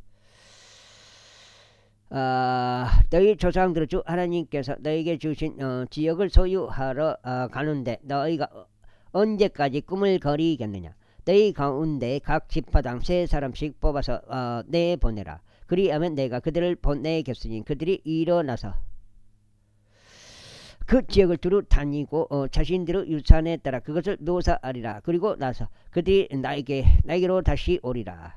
너희 조상들의 주 하나님께서 너에게 주신 지역을 소유하러 가는데 너희가 언제까지 꿈을 거리겠느냐. 너희 가운데 각 지파당 3사람씩 뽑아서 내보내라. 그리하면 내가 그들을 보내겠으니 그들이 일어나서 그 지역을 두루 다니고 자신들의 유산에 따라 그것을 묘사하리라. 그리고 나서 그들이 나에게로 다시 오리라.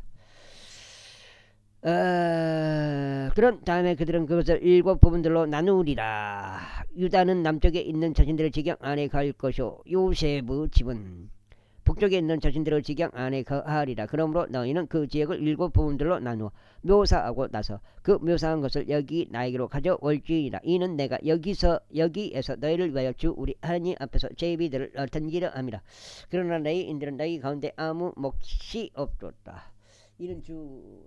그런 다음에 그들은 그것을 7부분들로 나누리라. 유다는 남쪽에 있는 자신들의 지경 안에 갈 것이요 요셉의 집은 북쪽에 있는 자신들의 지경 안에 거하리라. 그러므로 너희는 그 지역을 7부분들로 나누어 묘사하고 나서 그 묘사한 것을 여기 나에게로 가져올지니라. 이는 내가 여기에서 너희를 위하여 주 우리 하나님 앞에서 제비들을 던지려 함이라. 그러나 너희인들은 너희 가운데 아무 몫이 없었다. 이는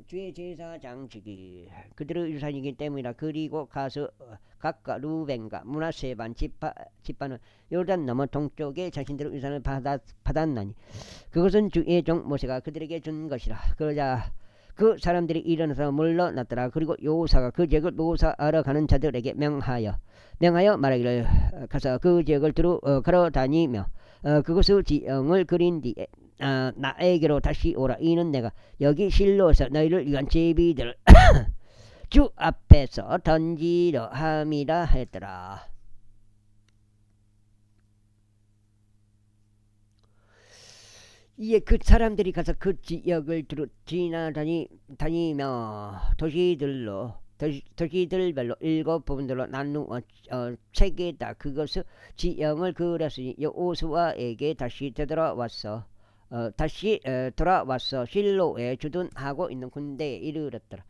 주의 제사장직이 그들의 유산이기 때문이라. 그리고 가서 각과 루벤과 므낫세 반 지파는 요단 너머 동쪽에 자신들의 유산을 받았나니 그것은 주의 종 모세가 그들에게 준 것이라. 그러자 그 사람들이 일어나서 물러났더라. 그리고 여호사가 그 지역을 묘사하러 가는 자들에게 명하여 말하기를 가서 그 지역을 두루 걸어다니며 그곳의 지형을 그린 뒤에 나에게로 다시 오라. 이는 내가 여기 실로에서 너희를 위한 제비들을 주 앞에서 던지려 함이라 했더라. 이에 그 사람들이 가서 그 지역을 두루 지나다니며 도시들별로 7부분들로 나누어 책에다 그것의 지형을 그렸으니 여호수아에게 다시 돌아왔어 실로에 주둔하고 있는 군대에 이르렀더라.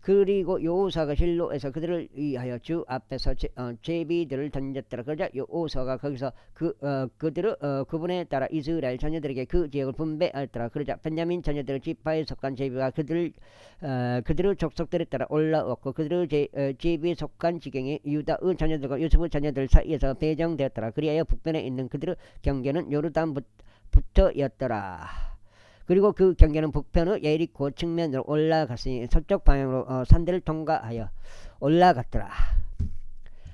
그리고 여호사가 실로에서 그들을 위하여 주 앞에서 제비들을 던졌더라. 그러자 여호사가 거기서 그들을 그분에 따라 이스라엘 자녀들에게 그 지역을 분배하였더라. 그러자 베냐민 자녀들의 지파에 속한 제비가 그들의 족속들에 따라 올라왔고 그들의 제비에 속한 지경이 유다의 자녀들과 요셉의 자녀들 사이에서 배정되었더라. 그리하여 북변에 있는 그들의 경계는 요르단부터였더라. 그리고 그 경계는 북편의 예리코 측면으로 올라갔으니 서쪽 방향으로 산들을 통과하여 올라갔더라.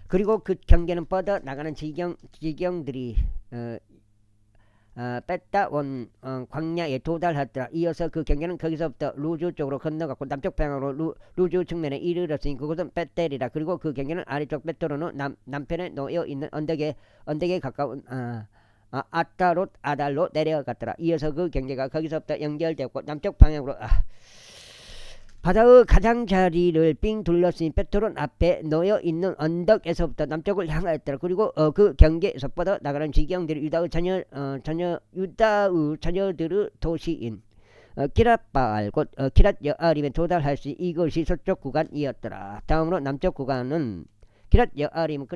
그리고 그 경계는 뻗어 나가는 지경들이 뺐다온 광야에 도달하더라. 이어서 그 경계는 거기서부터 루즈 쪽으로 건너갔고 남쪽 방향으로 루즈 측면에 이르렀으니 그곳은 벳델이라. 그리고 그 경계는 아래쪽 벳도로는 남편에 놓여 있는 언덕에 가까운 아달로 내려갔더라. 이어서 그 경계가 거기서부터 연결되었고 남쪽 방향으로 바다의 가장자리를 삥 둘렀으니 벳토론 앞에 놓여 있는 언덕에서부터 남쪽을 향하였더라. 그리고 그 경계에서 뻗어 나가는 지경들이 유다의 자녀들의 도시인 기랏바알 곧 기랏 여아림에 도달할 수 이것이 서쪽 구간이었더라. 다음으로 남쪽 구간은 기랏 여아림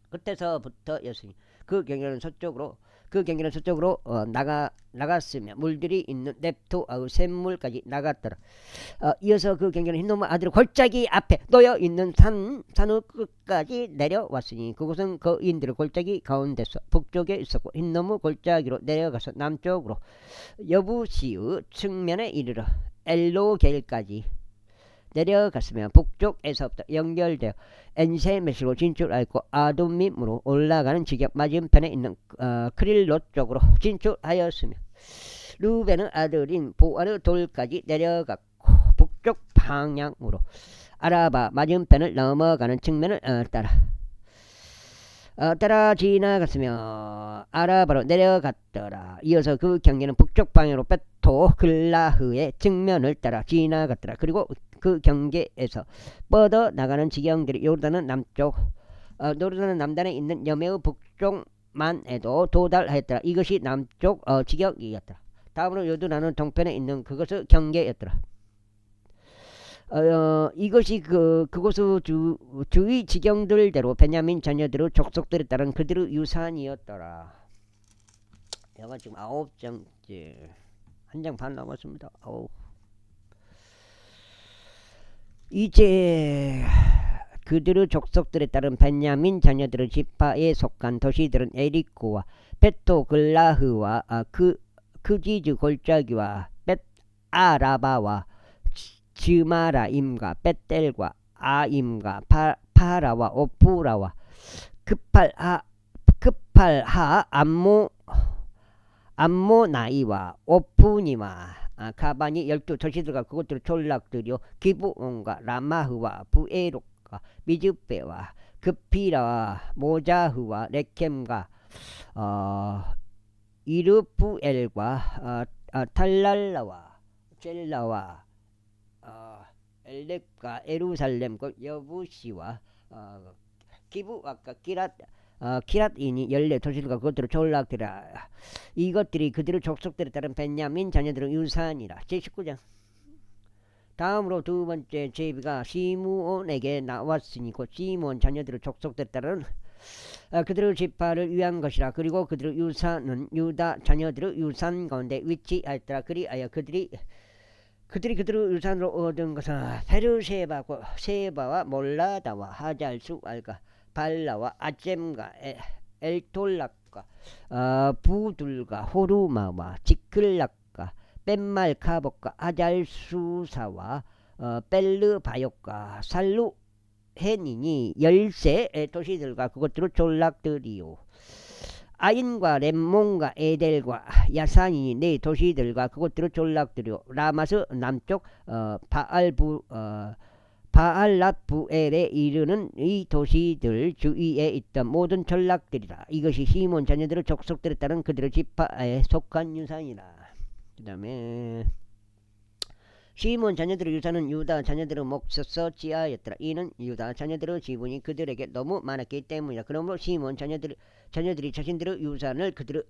끝에서부터였으니 그 경계는 서쪽으로 나갔으며 물들이 있는 넵토아의 샘물까지 나갔더라. 이어서 그 경계는 흰노무 아들 골짜기 앞에 놓여 있는 산의 끝까지 내려왔으니 그곳은 거인들의 골짜기 가운데서 북쪽에 있었고 흰노무 골짜기로 내려가서 남쪽으로 여부시의 측면에 이르러 엘로겔까지 내려갔으며 북쪽에서부터 연결되어 엔세메시로 진출하였고 아둠밈으로 올라가는 지경 맞은편에 있는 크릴롯 쪽으로 진출하였으며 루벤의 아들인 보아의 돌까지 내려갔고 북쪽 방향으로 아라바 맞은편을 넘어가는 측면을 따라 지나갔으며 아라바로 내려갔더라. 이어서 그 경계는 북쪽 방향으로 베토 글라흐의 측면을 따라 지나갔더라. 그리고 그 경계에서 뻗어 나가는 지경들이 요르단은 남단에 있는 여매의 북쪽만에도 도달하였더라. 이것이 남쪽 지경이었더라. 다음으로 요르단은 동편에 있는 그것의 경계였더라. 이것이 그곳의 주위 지경들대로 베냐민 자녀들의 족속들에 따른 그들의 유산이었더라. 여가 지금 9장째 1장 반 남았습니다. 이제 그들의 족속들에 따른 베냐민 자녀들의 지파에 속한 도시들은 에리코와 베토글라흐와 그지즈 골짜기와 벳아라바와 즈마라임과 벳델과 아임과 파라와 오프라와 아팔하 암모나이와 오프니와 가바니 12도시들과 그것들을 졸락들이요 기브온과 라마흐와 부에록과 미즈페와 급피라와 모자흐와 레켐과 이르푸엘과 탈랄라와 젤라와 엘렉과 에루살렘과 여부시와 기부 아까 키랏인이 14도시들과 그것들을 졸락들이라. 이것들이 그들의 족속들에 따른 베냐민 자녀들의 유산이라. 제19장. 다음으로 두 번째 제비가 시므온에게 나왔으니 곧 시므온 자녀들의 족속들에 따른 그들의 지파를 위한 것이라. 그리고 그들의 유산은 유다 자녀들의 유산 가운데 위치하였더라. 그리하여 그들이 그들의 유산으로 얻은 것은 페르세바와 몰라다와 하잘수알과 발라와 아젬과 엘톨락과 부둘과 호르마와 지클락과 뺀말카복과 아잘수사와 벨르바욕과 살루헨이니 13 도시들과 그것들의 졸락들이요. 아인과 렘몬과 에델과 야산이 4 도시들과 그것들의 졸락들이요. 라마스 남쪽 바알랏부엘에 이르는 이 도시들 주위에 있던 모든 전락들이라. 이것이 시몬 자녀들의 족속들에 따른 그들의 지파에 속한 유산이라. 그 다음에 시몬 자녀들의 유산은 유다 자녀들의 몫에서 지하였더라. 이는 유다 자녀들의 지분이 그들에게 너무 많았기 때문이다. 그러므로 시몬 자녀들이 자신들의 유산을 그들의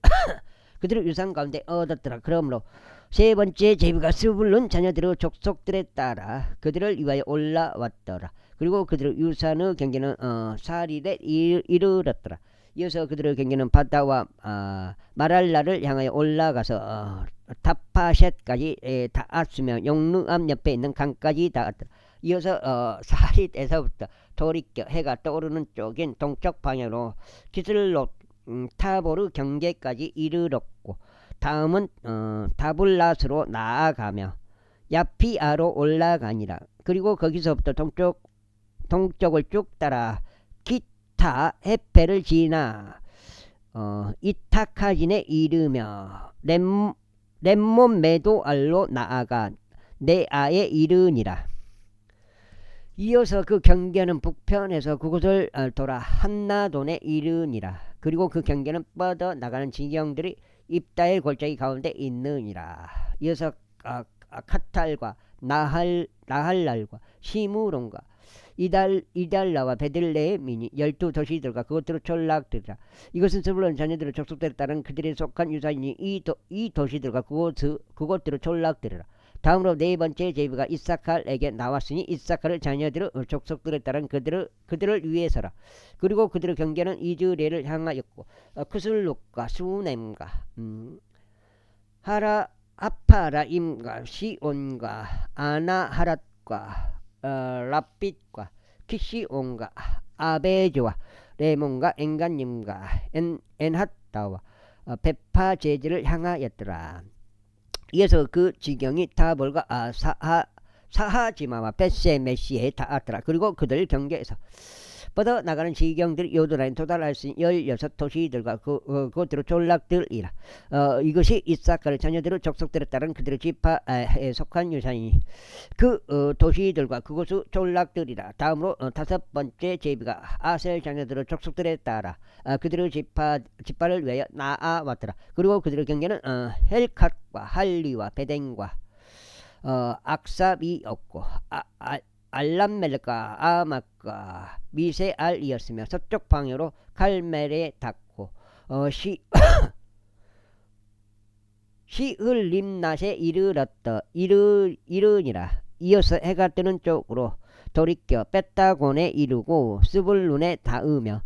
유산 가운데 얻었더라. 그러므로 세 번째 제비가 스불룬 자녀들의 족속들에 따라 그들을 위하여 올라왔더라. 그리고 그들의 유산의 경계는 사릴에 이르렀더라. 이어서 그들의 경계는 바다와 마랄라를 향하여 올라가서 타파셋까지 닿았으며 용르암 옆에 있는 강까지 닿았더라. 이어서 사릿에서부터 돌이켜 해가 떠오르는 쪽인 동쪽 방향으로 기슬롯 타보르 경계까지 이르렀고, 다음은 다블랏으로 나아가며 야피아로 올라가니라. 그리고 거기서부터 동쪽을 쭉 따라 기타 헤페를 지나 이타카진에 이르며 렘몬 메도알로 나아가 네아에 이르니라. 이어서 그 경계는 북편에서 그곳을 돌아 한나돈에 이르니라. 그리고 그 경계는 뻗어 나가는 지경들이 입다엘 골짜기 가운데 있느니라. 이어서 카탈과 나할랄과 시므론과 이달라와 베들레헴이니 12도시들과 그것들의 졸락들이라. 이것은 스불론 자녀들의 족속들에 따른 그들의 속한 유산이니 이 도시들과 그것들의 졸락들이라. 다음으로 네 번째 제비가 이사칼에게 나왔으니 이사칼의 자녀들의 족속들에 따른 그들을 위해서라. 그리고 그들의 경계는 이즈레를 향하였고 크슬룩과 수넴과 아파라임과 시온과 아나하랏과 라빛과 키시온과 아베조와 레몬과 엔간님과 엔핫다와 베파제지를 향하였더라. 이어서 그 지경이 타볼과 사하지마와 베세메시에 닿았더라. 그리고 그들 경계에서 뻗어 나가는 지경들이 요르단에 도달할 수 있는 16도시들과 그것들의 졸락들이라. 이것이 이사카의 자녀들의 족속들에 따른 그들의 지파에 속한 유산이니 그 도시들과 그것의 졸락들이라. 다음으로 다섯 번째 제비가 아셀 자녀들의 족속들에 따라 그들의 지파를 위하여 나아왔더라. 그리고 그들의 경계는 헬캇과 할리와 베댕과 악삽이었고 알람멜과 아막과 미세알이었으며 서쪽 방향으로 칼멜에 닿고 시흘림낫에 이르니라. 이어서 해가 뜨는 쪽으로 돌이켜 벳다곤에 이르고 스불룬에 닿으며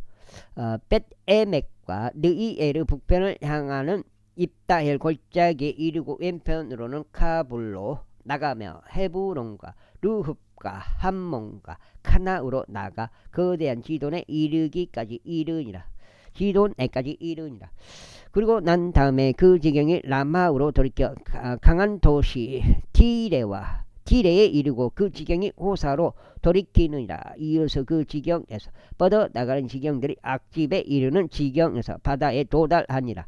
벳에멕과 느이엘의 북편을 향하는 입다헬 골짜기에 이르고 왼편으로는 카불로 나가며 헤브론과 루흡과 함몬과 카나으로 나가 거대한 지돈에 이르기까지 이르니라. 지돈에까지 이르니라. 그리고 난 다음에 그 지경이 라마으로 돌이켜 강한 도시 기래에 이르고 그 지경이 호사로 돌이키느니라. 이어서 그 지경에서 뻗어나가는 지경들이 악집에 이르는 지경에서 바다에 도달하니라.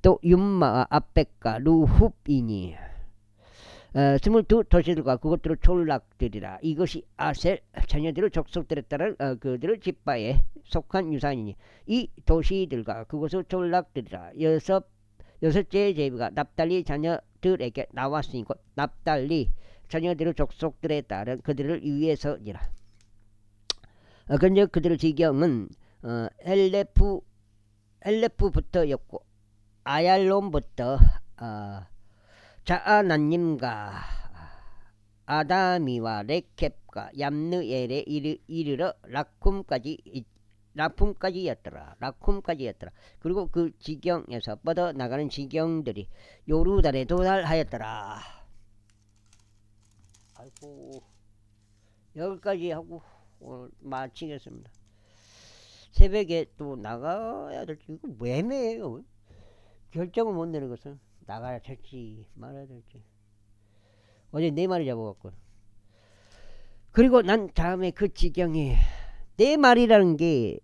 또 윤마와 아벡과 루흡이니 22 도시들과 그것들을 촌락들이라. 이것이 아셀 자녀들의 족속들에 따른 그들의 집바에 속한 유산이니 이 도시들과 그것의 촌락들이라. 여섯째 제비가 납달리 자녀들에게 나왔으니 곧 납달리 자녀들의 족속들에 따른 그들을 위해서니라. 근데 그들의 지경은 엘레프부터였고 아얄론부터 자아난님과 아다미와 레켑과 얌느엘에 이르러 라쿰까지였더라. 그리고 그 지경에서 뻗어 나가는 지경들이 요르단에 도달하였더라. 아이고, 여기까지 하고 오늘 마치겠습니다. 새벽에 또 나가야 될지 이거 애매해요. 결정을 못 내는 것은 나가야 될지 말아야 될지. 어제 4마리 잡아갖고. 그리고 난 다음에 그 지경이 4마리라는 게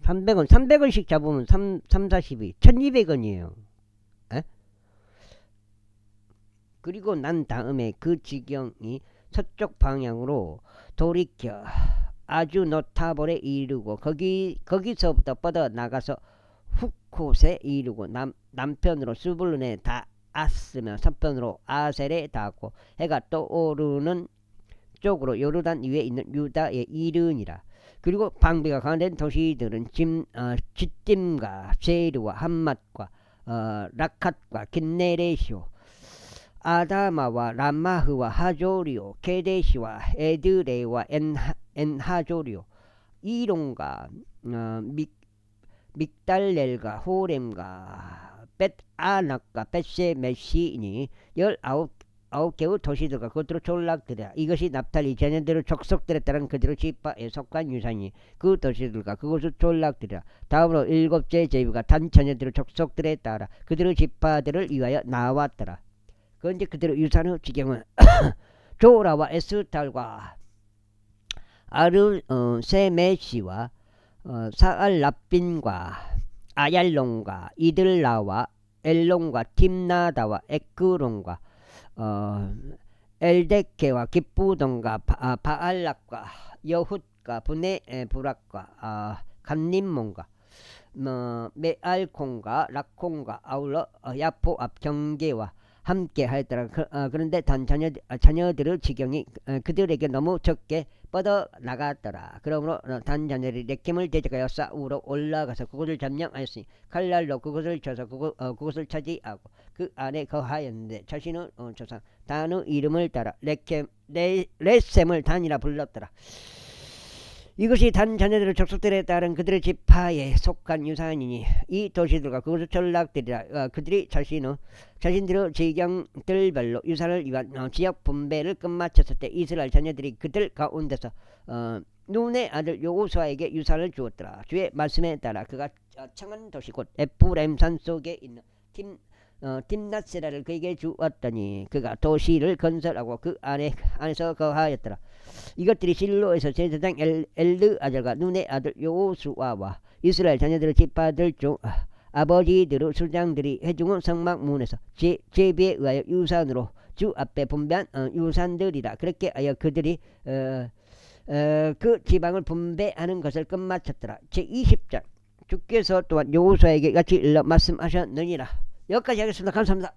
300원씩 잡으면 3,40이 1,200원이에요. 그리고 난 다음에 그 지경이 서쪽 방향으로 돌이켜 아주 노타볼에 이르고 거기서부터 뻗어 나가서 후콧에 이르고 남편으로 수불룬에 닿았으며 서편으로 아셀에 닿았고 해가 떠오르는 쪽으로 요르단 위에 있는 유다에 이르니라. 그리고 방비가 강화된 도시들은 짓딤과 세르와 함맛과 라캇과 긴네레시오 아다마와 람마흐와 하조리오 게데시와 에드레와 엔하조리오 이론과 믹달렐과 호렘과 벳아낙과 벳세메시니 19개의 도시들과 그것들의 촌락들이라. 이것이 납달리 자녀들의 족속들에 따른 그들의 집바에 속한 유산이 그 도시들과 그것의 촌락들이라. 다음으로 7째 제비가 단 자녀들의 족속들에 따라 그들의 집바들을 위하여 나왔더라. 그런데 그들의 유산의 지경은 조라와 에스탈과 아르세메시와 사알랍빈과 아얄론과 이들라와 엘론과 팀나다와 에크론과 엘데케와 기쁘돈과 바알락과 여훗과 브네브락과 간림몬과 메알콘과 락콘과 아울러 야포 앞 경계와 함께 하였더라. 그런데 단 자녀들의 지경이 그들에게 너무 적게 뻗어 나갔더라. 그러므로 단 자녀들이 레켐을 대적하여 싸우러 올라가서 그곳을 점령하였으니 칼날로 그곳을 쳐서 그곳을 차지하고 그 안에 거하였는데 자신의 조상 단의 이름을 따라 레셈을 단이라 불렀더라. 이것이 단 자녀들의 족속들에 따른 그들의 지파에 속한 유산이니 이 도시들과 그곳의 전락들이라. 그들이 자신들의 지경들별로 유산을 위한 지역 분배를 끝마쳤을 때 이스라엘 자녀들이 그들 가운데서 눈의 아들 여호수아에게 유산을 주었더라. 주의 말씀에 따라 그가 청한 도시 곧 에프라임 산 속에 있는 tim낫세라를 그에게 주었더니 그가 도시를 건설하고 그 안에서 거하였더라. 이것들이 실로에서 제사장 엘르 아들과 눈의 아들 여호수아와 이스라엘 자녀들의 지파들 중 아버지들의 수장들이 해중의 성막문에서 제비에 의하여 유산으로 주 앞에 분배한 유산들이라. 그렇게 하여 그들이 그 지방을 분배하는 것을 끝마쳤더라. 제20장 주께서 또한 여호수아에게 같이 일러 말씀하셨느니라. 여기까지 하겠습니다. 감사합니다.